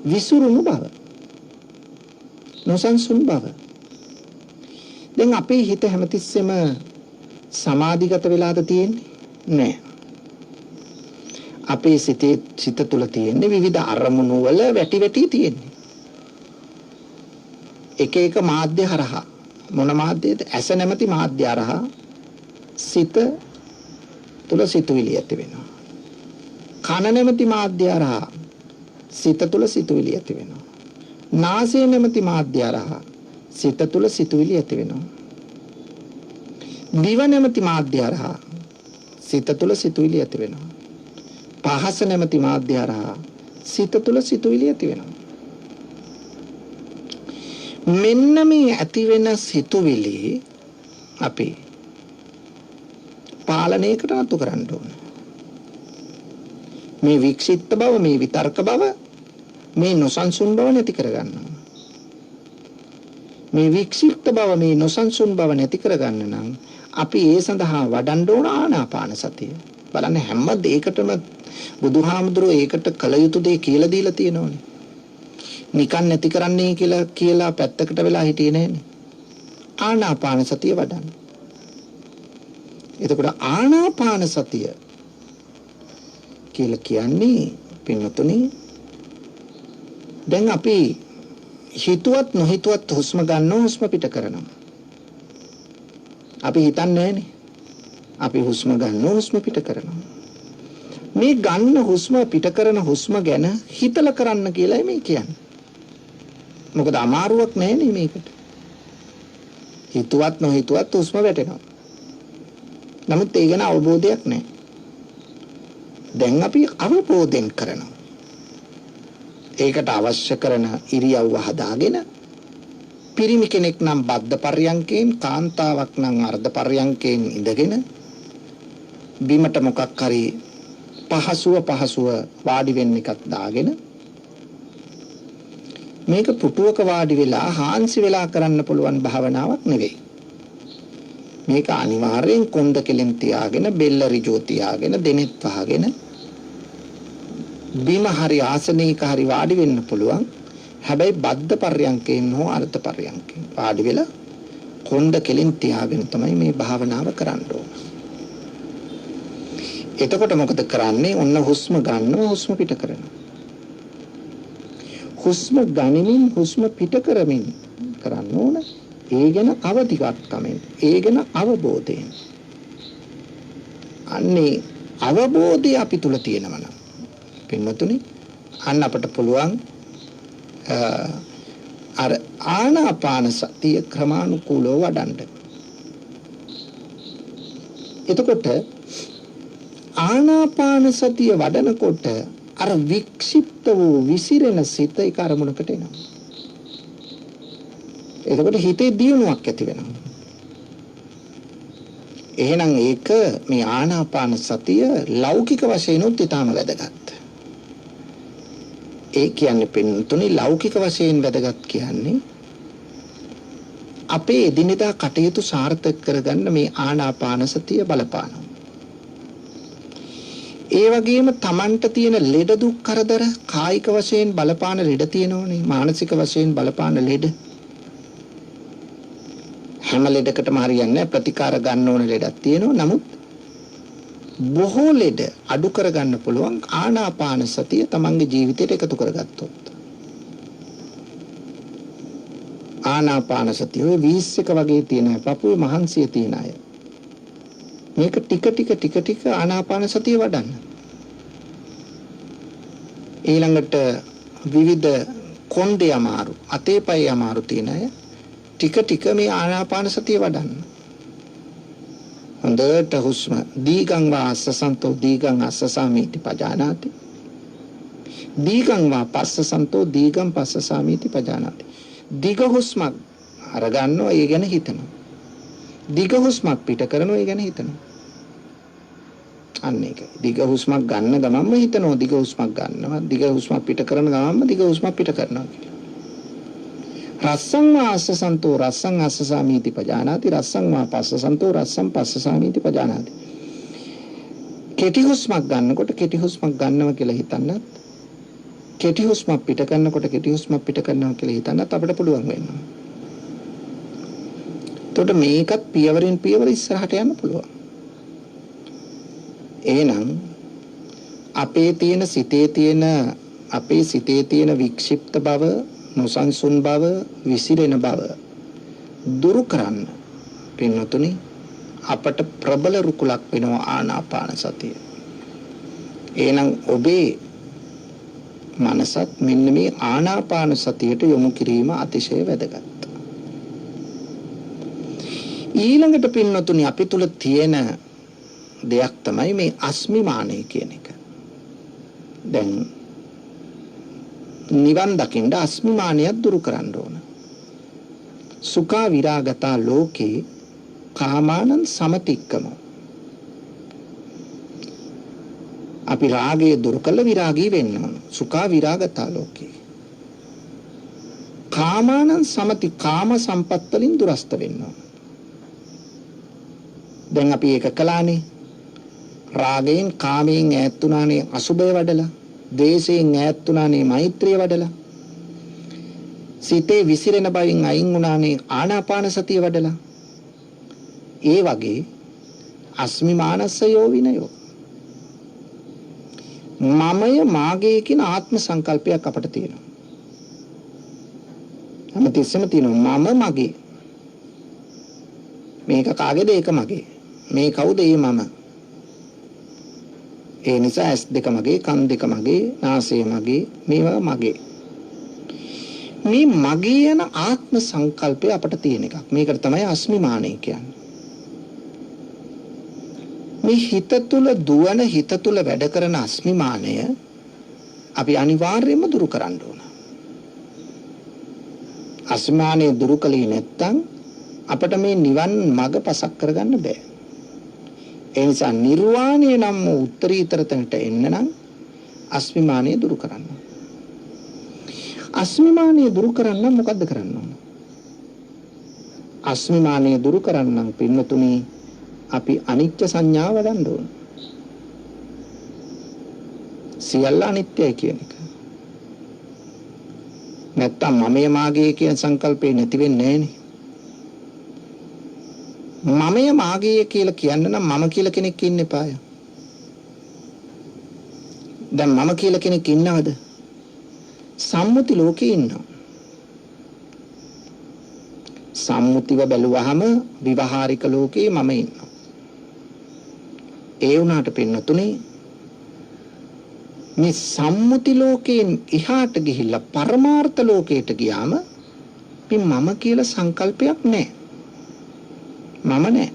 B: විසිරුණු බව. නොසන්සුන් බව. දැන් අපේ හිත හැමතිස්සෙම සමාධිගත වෙලාද තියෙන්නේ? නෑ. අපේ සිත තුළ තියෙන්නේ විවිධ අරමුණු වල වැටි තියෙන්නේ. එක මාධ්‍ය හරහා. මොන මාධ්‍යද? ඇස නැමැති මාධ්‍ය හරහා සිත තුළ සිතුවිලි ඇති වෙනවා. කන නැමැති මාධ්‍ය හරහා සිත තුළ සිතුවිලි ඇති වෙනවා. නාසය නැමැති මාධ්‍ය හරහා සිත තුළ සිතුවිලි ඇති වෙනවා. දිව නැමැති මාධ්‍ය හරහා සිත තුළ සිතුවිලි ඇති වෙනවා. පහස නැමැති මාධ්‍ය හරහා සිත තුළ සිතුවිලි ඇති වෙනවා. මෙන්න මේ ඇති වෙන සිතුවිලි අපි පාලනයකට නතු කරන්න ඕන. මේ වික්ෂිප්ත බව, මේ විතර්ක බව, මේ නොසන්සුන් බව නැති කරගන්න ඕන. මේ වික්ෂිප්ත බව, මේ නොසන්සුන් බව නැති කරගන්න නම් අපි ඒ සඳහා වඩන්න ඕන ආනාපාන සතිය. බලන්න හැම දෙයකටම බුදුහාමුදුරුවෝ ඒකට කළ යුතු දේ කියලා දීලා තියෙනෝනේ. නිකන් නැති කරන්නේ කියලා පැත්තකට වෙලා හිටියේ නෑනේ. ආනාපාන සතිය වඩන්න. එතකොට ආනාපාන සතිය කියලා කියන්නේ පින්වතුනි දැන් අපි හිතුවත් නොහිතුවත් හුස්ම ගන්නවා, හුස්ම පිට කරනවා. අපි හිතන්නේ නැහනේ. අපි හුස්ම ගන්නවා, හුස්ම පිට කරනවා. මේ ගන්න හුස්ම පිට කරන හුස්ම ගැන හිතලා කරන්න කියලායි මේ කියන්නේ. මොකද අමාරුවක් නැහැ නේ මේකට. හිතුවත් නොහිතුවත් හුස්ම වැටෙනවා. නමුත් ඒ ගැන අවබෝධයක් නැහැ. දැන් අපි අවබෝධයෙන් කරනවා. ඒකට අවශ්‍ය කරන ඉරියව්ව හදාගෙන පිරිමි කෙනෙක් නම් බද්ධ පර්යංකයෙන්, කාන්තාවක් නම් අර්ධ පර්යංකයෙන් ඉඳගෙන බිමට මොකක් හරි පහසුව වාඩි වෙන්න එකක් දාගෙන මේක පුටුවක වාඩි වෙලා හාන්සි වෙලා කරන්න පුළුවන් භාවනාවක් නෙවෙයි. මේක අනිවාර්යෙන් කොන්ද කෙලෙන් තියාගෙන බෙල්ල ඍජුව තියාගෙන දෙනෙත් වහගෙන බිම හරි ආසනයක හරි වාඩි වෙන්න පුළුවන්. හැබැයි බද්ධ පර්යංකයෙන් හෝ අර්ධ පර්යංකයෙන් වාඩි වෙලා කොන්ද කෙලින් තියාගෙන තමයි මේ භාවනාව කරන්න ඕන. එතකොට මොකද කරන්නේ? ඔන්න හුස්ම ගන්නවා, හුස්ම පිට කරනවා. හුස්ම ගනිමින් හුස්ම පිට කරමින් කරන්න ඕන. ඒ ගැන අවදිකත්කමෙන්, ඒ ගැන අවබෝධයෙන්. අන්නේ අවබෝධය අපි තුල තියෙනවා නම් පින්වතුනි අන්න අපට පුළුවන් අර ආනාපාන සතිය ක්‍රමානුකූලව වඩන්න. එතකොට ආනාපාන සතිය වඩනකොට අර වික්ෂිප්ත වූ විසිරෙන සිත ඒ කර්මුණකට එනවා. එතකොට හිතේ දියුණුවක් ඇති වෙනවා. එහෙනම් ඒක මේ ආනාපාන සතිය ලෞකික වශයෙන් උත් ඊටම වැදගත්. ඒ කියන්නේ පින්තුනි ලෞකික වශයෙන් වැදගත් කියන්නේ අපේ එදිනෙදා කටයුතු සාර්ථක කරගන්න මේ ආනාපාන සතිය බලපානවා. ඒ වගේම Tamanට තියෙන ලෙඩ දුක් කරදර කායික වශයෙන් බලපාන ලෙඩ තියෙනෝනේ, මානසික වශයෙන් බලපාන ලෙඩ. හැම ලෙඩකටම හරියන්නේ ප්‍රතිකාර ගන්න ඕන ලෙඩක් තියෙනවා. නමුත් බොහෝ ලෙඩ අඩු කරගන්න පුළුවන් ආනාපාන සතිය තමන්ගේ ජීවිතයට එකතු කරගත්තොත්. ආනාපාන සතිය ඔය 21 වගේ තියෙන අය, පපුවේ මහන්සිය තියෙන අය. මේක ටික ආනාපාන සතිය වඩන්න. ඊළඟට විවිධ කොන්දේ අමාරු, අතේ පයේ අමාරු තියෙන අය ටික මේ ආනාපාන සතිය වඩන්න. හොඳට හුස්ම දීගං වා අස්සසන්තෝ දීගං අස්සසාමීති පජානාති. දීගං වා පස්සසන්තෝ දීගං පස්සසාමීති පජානාති. දිග හුස්මක් අරගන්නවා, ඒ ගැන හිතනවා. දිග හුස්මක් පිට කරනවා, ඒ ගැන හිතනවා. අන්න ඒක. දිග හුස්මක් ගන්න ගමන්ම හිතනවා, දිග හුස්මක් ගන්නවා. දිග හුස්මක් පිට කරන ගමන්ම දිග හුස්මක් පිට කරනවා කියලා. රස්සං වා අස්සසන්තෝ රස්සං අස්සසාමීති පජානාති. රස්සං වා පස්සසන්තෝ රස්සං පස්සසාමීති පජානාති. කෙටි හුස්මක් ගන්නකොට කෙටි හුස්මක් ගන්නවා කියලා හිතන්නත්, කෙටි හුස්මක් පිට කරනකොට කෙටි හුස්මක් පිට කරනවා කියලා හිතන්නත් අපිට පුළුවන් වෙනවා. එතකොට මේකත් පියවරෙන් පියවර ඉස්සරහට යන්න පුළුවන්. එහෙනම් අපේ සිතේ තියෙන වික්ෂිප්ත බව, නොසන්සුන් බව, විසිරෙන බව දුරු කරන්න පින්වතුනි අපට ප්‍රබල රුකුලක් වෙනවා ආනාපාන සතිය. එහෙනම් ඔබේ මනසත් මෙන්න මේ ආනාපාන සතියට යොමු කිරීම අතිශය වැදගත්. ඊළඟට පින්වතුනි අපි තුල තියෙන දෙයක් තමයි මේ අස්මිමානය කියන එක. දැන් නිවන් දකින්න අස්මිමානයත් දුරු කරන්න ඕන. සුඛා විරාගතා ලෝකේ කාමානං සමතික්කම. අපි රාගය දුරු කළ විරාගී වෙන්න ඕන. සුඛා විරාගතා ලෝකේ කාමානං සමති, කාම සම්පත් වලින් දුරස්ත වෙන්න ඕන. දැන් අපි ඒක කළානේ. රාගයෙන් කාමයෙන් ඈත් වුණානේ, අසුබය වඩලා. දේශයෙන් ඈත් වුණානේ, මෛත්‍රිය වඩලා. සිතේ විසිරෙන බවින් අයින් වුණානේ, ආනාපාන සතිය වඩලා. ඒ වගේ අස්මිමානස්සයෝ විනයෝ, මමය මාගේ කියන ආත්ම සංකල්පයක් අපට තියෙනවා. හැමතිස්සෙම තියෙනවා මම මගේ. මේක කාගේද? ඒක මගේ. මේ කවුද? ඒ මම. ඒ නිසා ඇස් දෙක මගේ, කන් දෙක මගේ, නාසය මගේ, මේවා මගේ. මේ මගේ යන ආත්ම සංකල්පය අපට තියෙන එකක්. මේකට තමයි අස්මිමානය කියන්නේ. මේ හිත තුල දුවන හිත තුල වැඩ කරන අස්මිමානය අපි අනිවාර්යයෙන්ම දුරු කරන්න ඕන. අස්මිමානය දුරු කළේ නැත්නම් අපිට මේ නිවන් මඟ පසක් කරගන්න බෑ. ඒ නිසා නිර්වාණය නම් උත්තරීතර තැනට එන්න නම් අස්මිමානය දුරු කරන්න. අස්මිමානය දුරු කරන්න මොකද්ද කරන්න ඕන? අස්මිමානය දුරු කරන්න පින්නතුනි අපි අනිත්‍ය සංඥාව වඩන්න ඕන. සියල්ල අනිත්‍යයි කියන එක. නැත්තම් මමයේ මාගේ කියන සංකල්පේ නැති වෙන්නේ නැහනේ. මමයේ මාගේ කියලා කියන්න නම් මම කියලා කෙනෙක් ඉන්න එපාය. දැන් මම කියලා කෙනෙක් ඉන්නවද? සම්මුති ලෝකේ ඉන්නවා. සම්මුතිව බැලුවහම විවහාරික ලෝකේ මම ඉන්නවා. ඒ වුණාට පින්නතුනේ මේ සම්මුති ලෝකයෙන් එහාට ගිහිල්ලා පරමාර්ථ ලෝකයට ගියාම මේ මම කියලා සංකල්පයක් නැහැ. මම නැහැ.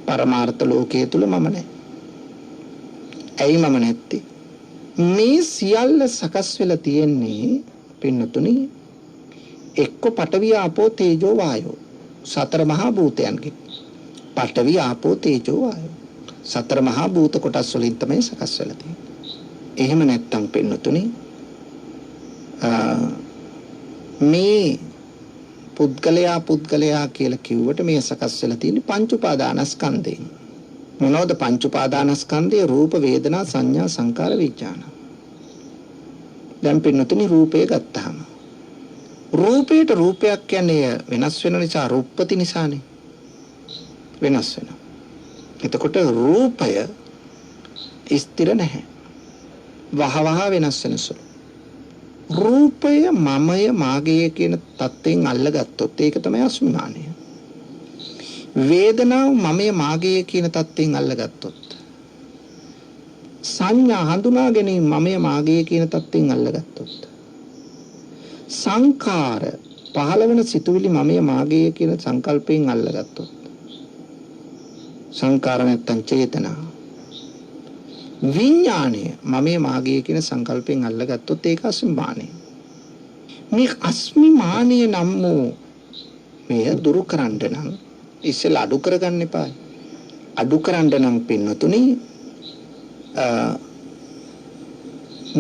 B: පරමාර්ථ ලෝකයේ තුල මම නැහැ. ඇයි මම නැත්තේ? මේ සියල්ල සකස් වෙලා තියෙන්නේ පින්නතුනි එක්ක පඨවි ආපෝ තේජෝ වායෝ සතර මහා භූතයන්ගේ. පඨවි ආපෝ තේජෝ වායෝ සතර මහා භූත කොටස් වලින් තමයි සකස් වෙලා තියෙන්නේ. එහෙම නැත්තම් පින්නතුනි මේ පුද්ගලයා කියලා කිව්වට මේ සකස් වෙලා තියෙන්නේ පංච උපාදානස්කන්ධයෙන්. මොනවද පංච උපාදානස්කන්ධය? රූප, වේදනා, සංඥා, සංකාර, විඥාන. දැන් පින්නතුනි රූපය ගත්තාම රූපයට රූපයක් කියන්නේ වෙනස් වෙන නිසා රූපපති නිසානේ වෙනස් වෙනවා. එතකොට රූපය ස්ථිර නැහැ. වහවහ වෙනස් වෙන සුළු. රූපය මමය මාගේ කියන தත්යෙන් අල්ලගත්තොත් ඒක තමයි අස්මිමානය. වේදනාව මමය මාගේ කියන தත්යෙන් අල්ලගත්තොත්, සංඥා හඳුනා ගැනීම මමය මාගේ කියන தත්යෙන් අල්ලගත්තොත්, සංකාර පහළවන සිතුවිලි මමය මාගේ කියන සංකල්පයෙන් අල්ලගත්තොත්, සංකාර නැත්තම් චේතනා, විඥාණය මමය මාගේ කියන සංකල්පයෙන් අල්ලගත්තොත් ඒක අස්මිමානය. මේ අස්මිමානය නම් මේ දුරු කරන්න නම් ඉස්සෙල්ලා අඩු කරගන්න එපා. අඩු කරන්න නම් පින්නතුනි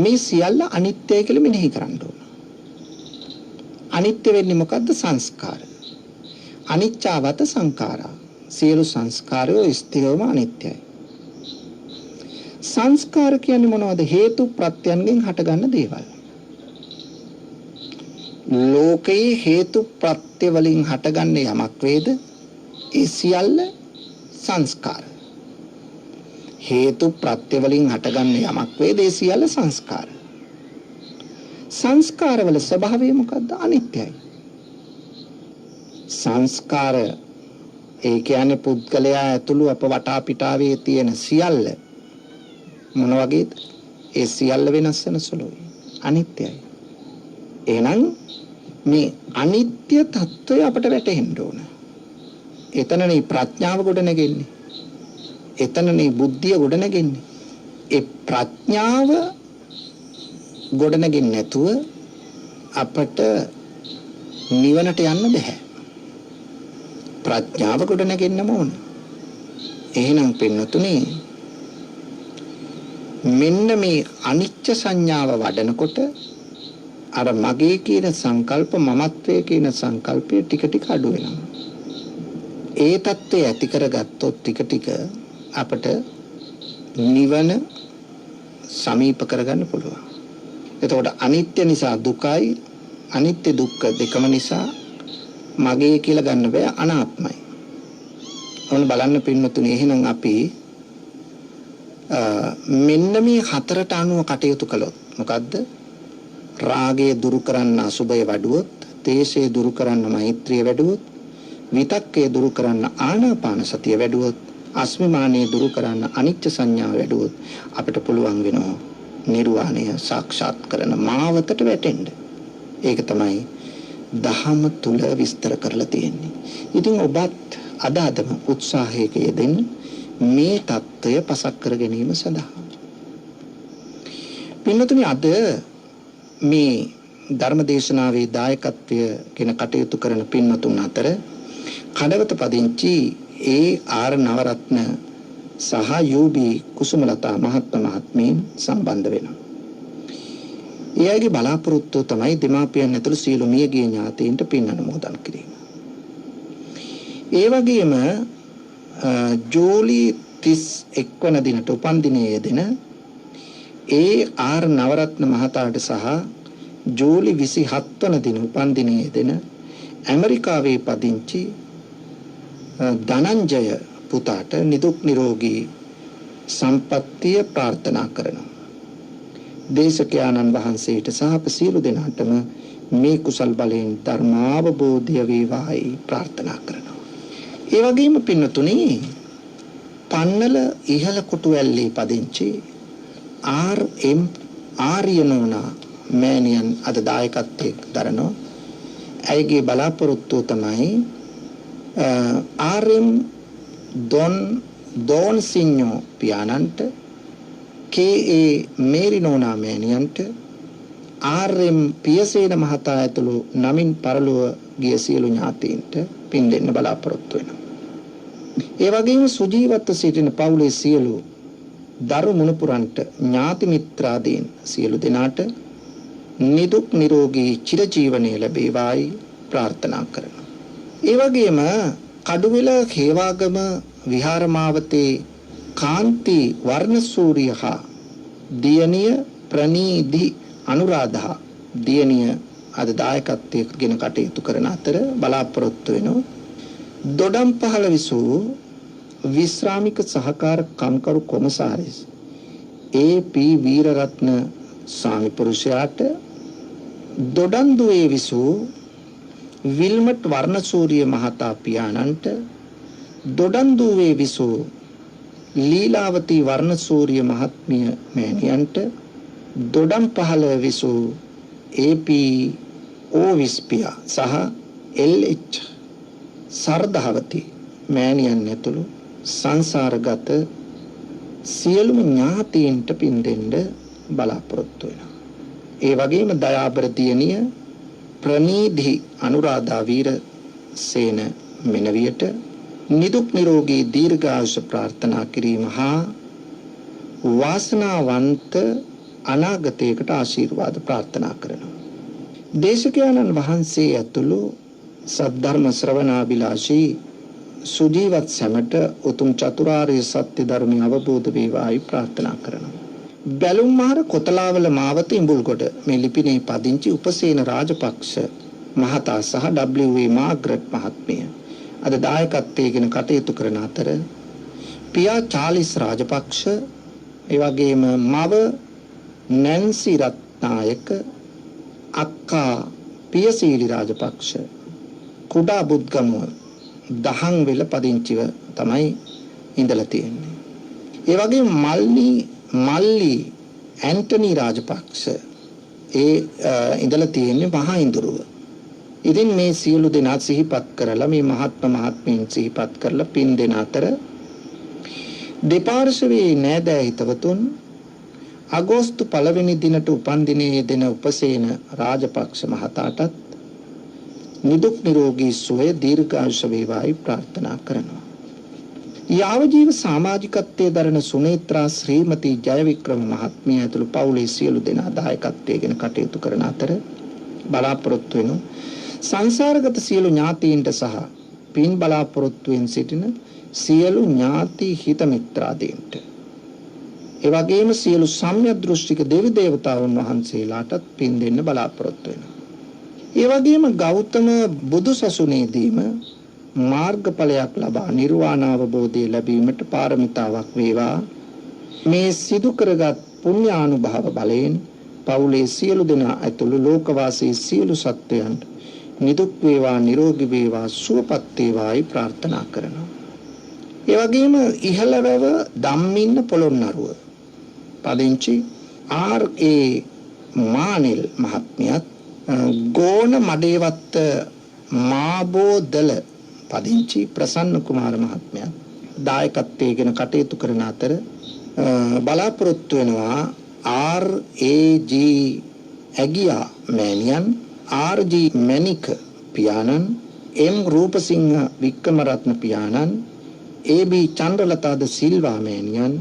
B: මේ සියල්ල අනිත්‍යයි කියලා මෙනෙහි කරන්න ඕන. අනිත්‍ය වෙන්නේ මොකද්ද? සංස්කාර. අනිච්චවත සංඛාරා. සියලු සංස්කාරයෝ ස්ථිරවම අනිත්‍යයි. සංස්කාර කියන්නේ මොනවද? හේතු ප්‍රත්‍යයන්ගෙන් හටගන්න දේවල්. ලෝකයේ හේතු ප්‍රත්‍ය වලින් හටගන්න යමක් වේද? ඒ සියල්ල සංස්කාර. හේතු ප්‍රත්‍ය වලින් හටගන්න යමක් වේද? ඒ සියල්ල සංස්කාර. සංස්කාර වල ස්වභාවය මොකද්ද? අනිත්‍යයි. සංස්කාර ඒ කියන්නේ පුද්ගලයා ඇතුළු අප වටා පිටාවේ තියෙන සියල්ල මොන වගේද? ඒ සියල්ල වෙනස් වෙන සුළුයි. අනිත්‍යයි. එහෙනම් මේ අනිත්‍ය తত্ত্বය අපට වැටහෙන්න ඕන. එතනනේ ප්‍රඥාව ගොඩ නැගෙන්නේ. එතනනේ බුද්ධිය ගොඩ නැගෙන්නේ. ඒ ප්‍රඥාව ගොඩ නැගෙන්නේ නැතුව අපට නිවනට යන්න බෑ. ප්‍රඥාව ගොඩ නැගෙන්නම ඕන. එහෙනම් පින්නතුනේ මෙන්න මේ අනිච්ච සංඥාව වඩනකොට අර මගේ කියන සංකල්ප, මමත්වයේ කියන සංකල්පය ටික ටික අඩු වෙනවා. ඒ தත්ත්වය ඇති කරගත්තොත් ටික ටික අපට නිවන සමීප කරගන්න පුළුවන්. එතකොට අනිත්‍ය නිසා දුකයි, අනිත්‍ය දුක්ඛ දෙකම නිසා මගේ කියලා ගන්න බෑ, අනාත්මයි. ඔන්න බලන්න පින්නතුනේ, එහෙනම් අපි මෙන්න මේ හතරට අනුව කටයුතු කළොත් මොකද්ද? රාගය දුරු කරන්න අසුභය වැඩුවොත්, තේසය දුරු කරන්න මෛත්‍රිය වැඩුවොත්, විතක්කය දුරු කරන්න ආනාපාන සතිය වැඩුවොත්, අස්මිමානය දුරු කරන්න අනිච්ච සංඥාව වැඩුවොත් අපිට පුළුවන් වෙනවා නිර්වාණය සාක්ෂාත් කරන මාවතට වැටෙන්න. ඒක තමයි දහම තුල විස්තර කරලා තියෙන්නේ. ඉතින් ඔබත් අදම උත්සාහයක යෙදෙන්න මේ தত্ত্বය පසක් කර ගැනීම සඳහා. පින්නතුනි අද මේ ධර්මදේශනාවේ දායකත්වය ගෙන කටයුතු කරන පින්නතුන් අතර කඩවත පදිංචි ආර් නවරත්න සහ යූබී කුසුමලතා මහත්මීන් සම්බන්ධ වෙනවා. එයාගේ බලාපොරොත්තුව තමයි දෙමාපියන් ඇතුළු සියලු මියගිය ඥාතීන්ට පින් අනුමෝදන් කිරීම. ඒ වගේම ජූලි 31 වන දිනට උපන් දිනයේ යෙදෙන ආර් නවරත්න මහතාට සහ ජූලි 27 වන දින උපන් දිනයේ යෙදෙන ඇමරිකාවේ පදිංචි ධනංජය පුතාට නිදුක් නිරෝගී සම්පන්නිය ප්‍රාර්ථනා කරනවා. දේශකයාණන් වහන්සේට සහ අප සියලු දෙනාටම මේ කුසල් බලයෙන් ධර්මාවබෝධය වේවායි ප්‍රාර්ථනා කරනවා. ඒ වගේම පින්නතුනි පන්නල ඉහළ කොටුවැල්ලේ පදිංචි ආර්.එම්. ආර්යනෝනා මෑණියන් අද දායකත්වයෙන් දරනවා. ඇයගේ බලාපොරොත්තුව තමයි ආර්.එම්. දොන් සිඤ්ඤෝ පියාණන්ට කේ.ඒ. මේරිනෝනා මෑණියන්ට ආර්.එම්. පියසේන මහතා ඇතුළු නමින් පරලොව ගිය සියලු ඥාතීන්ට පින් දෙන්න බලාපොරොත්තු වෙනවා. ඒ වගේම සුජීවත්ව සිටින පවුලේ සියලු දරු මුණුපුරන්ට ඥාති මිත්‍රාදීන් සියලු දෙනාට නිදුක් නිරෝගී චිරජීවනයේ ලැබේවායි ප්‍රාර්ථනා කරනවා. ඒ වගේම කඩුවෙල හේවාගම විහාරමාවතේ කාන්ති වර්ණසූරිය හා දියණිය ප්‍රනීදි අනුරාධා දියණිය අද දායකත්වයෙන් ගෙන කටයුතු කරන අතර බලාපොරොත්තු වෙනවා. දොඩම් පහළ විසූ විශ්‍රාමික සහකාර කම්කරු කොමසාරිස් ඒ.පී. වීරරත්න ස්වාමි පුරුෂයාට දොඩන්දුවේ විසූ විල්මට් වර්ණසූරිය මහතා පියාණන්ට දොඩන්දුවේ විසූ ලීලාවතී වර්ණසූරිය මහත්මිය මෑණියන්ට දොඩම් පහළ විසූ ඒ.පී. ඕවිස්පියා සහ එල්.එච්. සර්ධාවති මෑණියන් ඇතුළු සංසාරගත සියලුම ඥාතීන්ට පින් දෙන්න බලාපොරොත්තු වෙනවා. ඒ වගේම දයාබර දියණිය ප්‍රනීදි අනුරාධා වීරසේන මෙනවියට නිදුක් නිරෝගී දීර්ඝායුෂ ප්‍රාර්ථනා කිරීම හා වාසනාවන්ත අනාගතයකට ආශිර්වාද ප්‍රාර්ථනා කරනවා. දේශකයන්න් වහන්සේ ඇතුළු සද්ධර්ම ශ්‍රවණාබිලාෂී සුජීවත් සැමට උතුම් චතුරාර්ය සත්‍ය ධර්මය අවබෝධ වේවායි ප්‍රාර්ථනා කරනවා. බැලුම්මහර කොතලාවල මාවත ඉඹුල්ගොඩ මේ ලිපිනේ පදිංචි උපසේන රාජපක්ෂ මහතා සහ W.A. මාග්‍රට් මහත්මිය අද දායකත්වයෙන් කටයුතු කරන අතර පියා චාලිස් රාජපක්ෂ ඒ වගේම මව නැන්සි රත්නායක අක්කා පියසීලි රාජපක්ෂ කුඩා බුද්ගමුව දහංවෙල පදිංචිව තමයි ඉඳලා තියෙන්නේ. ඒ වගේම මල්ලි ඇන්ටනි රාජපක්ෂ ඉඳලා තියෙන්නේ මහා ඉඳුරුව. ඉතින් මේ සියලු දෙනා සිහිපත් කරලා මේ මහත්මීන් සිහිපත් කරලා පින් දෙන අතර දෙපාර්ශවයේ නෑදෑ හිතවතුන් අගෝස්තු 1 වෙනි දිනට උපන් දිනයේ දෙන උපසේන රාජපක්ෂ මහතාටත් නිදුක් නිරෝගී සුවය දීර්ඝායුෂ වේවායි ප්‍රාර්ථනා කරනවා. යාවජීව සමාජිකත්වයේ දරන සුනේත්‍රා ශ්‍රීමති ජයවික්‍රම මහත්මිය ඇතුළු පවුලේ සියලු දෙනා දායකත්වයෙන් කටයුතු කරන අතර බලාපොරොත්තු වෙනු සංසාරගත සියලු ඥාතීන්ට සහ පින් බලාපොරොත්තුෙන් සිටින සියලු ඥාති හිත මිත්‍රාදීන්ට ඒ වගේම සියලු සම්‍යක් දෘෂ්ටික දෙවි දේවතාවුන් වහන්සේලාටත් පින් දෙන්න බලාපොරොත්තු වෙනවා. ඒ වගේම ගෞතම බුදු සසුනේදීම මාර්ගඵලයක් ලබා නිර්වාණ අවබෝධය ලැබීමට පාරමිතාවක් වේවා. මේ සිදු කරගත් පුණ්‍යානුභව බලයෙන් පවුලේ සියලු දෙනා ඇතුළු ලෝකවාසී සියලු සත්වයන්ට නිදුක් වේවා නිරෝගී වේවා සුවපත් වේවායි ප්‍රාර්ථනා කරනවා. ඒ වගේම ඉහළවැව ධම්මින්න පොළොන්නරුව පදිංචි ආර්.ඒ. මානෙල් මහත්මියත් ගෝණ මඩේවත්ත මාබෝදල පදිංචි ප්‍රසන්න කුමාර මහත්මයා දායකත්වයෙන් කටයුතු කරන අතර බලාපොරොත්තු වෙනවා RAG ඇගියා මෑණියන්, RG මැනික පියාණන්, M රූපසිංහ වික්‍රමරත්න පියාණන්, AB චන්ද්‍රලතාද සිල්වා මෑණියන්,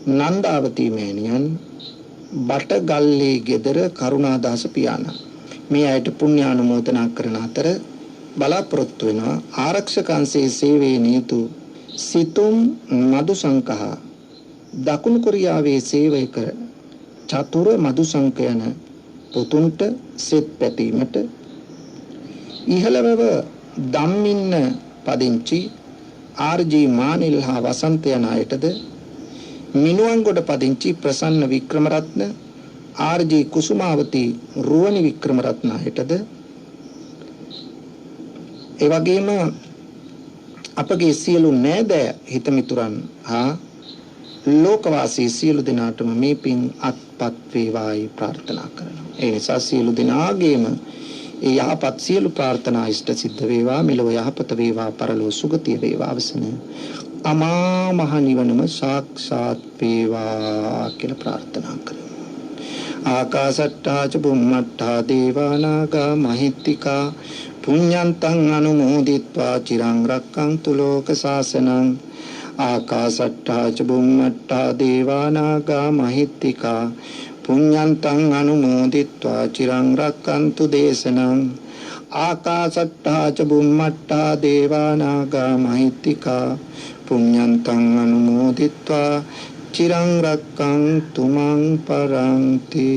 B: නන්දාවතී මෑණියන්, බටගල්ලේ ගෙදර කරුණාදාස පියාණන් මේ අයට පුණ්‍යානුමෝදනා කරන අතර බලාපොරොත්තු වෙනවා ආරක්ෂක අංශයේ සේවයේ නියුතු සිතුම් මදුසංකහ දකුණු කොරියාවේ සේවය කර චතුර මදුසංක යන පුතුන්ට සෙත් පැතීමට ඉහළවව ධම්මින්න පදිංචි RG මානිල් හා වසන්ත යන අයටද මිනුවන්ගොඩ පදිංචි ප්‍රසන්න වික්‍රමරත්න RG කුසුමාවතී රුවනි වික්‍රමරත්න අයටද ඒ වගේම අපගේ සියලු නෑදෑ හිතමිතුරන් හා ලෝකවාසී සියලු දෙනාටම මේ පින් අත්පත් වේවායි ප්‍රාර්ථනා කරනවා. ඒ නිසා සියලු දෙනාගේම ඒ යහපත් සියලු ප්‍රාර්ථනා ඉෂ්ට සිද්ධ වේවා, මෙලොව යහපත වේවා, පරලොව සුගතිය වේවා, අවසන අමා මහ නිවනම සාක්ෂාත් වේවා කියලා ප්‍රාර්ථනා කරමු. ආකාසට්ටා ච බුම්මට්ටා දේවා නාග මහිත්‍තිකා පුඤ්ඤන්තං අනුමෝදිත්වා චිරං රක්ඛන්තු ලෝක සාසනං. ආකාසට්ටා ච බුම්මට්ටා දේවා නාග මහිත්‍තිකා පුඤ්ඤන්තං අනුමෝදිත්වා චිරං රක්ඛන්තු දේශනං. ආකාසට්ටා ච බුම්මට්ටා දේවා නාග මහිත්‍තිකා පුඤ්ඤන්තං අනුමෝදිත්වා චිරං රක්ඛන්තු මං පරන්ති.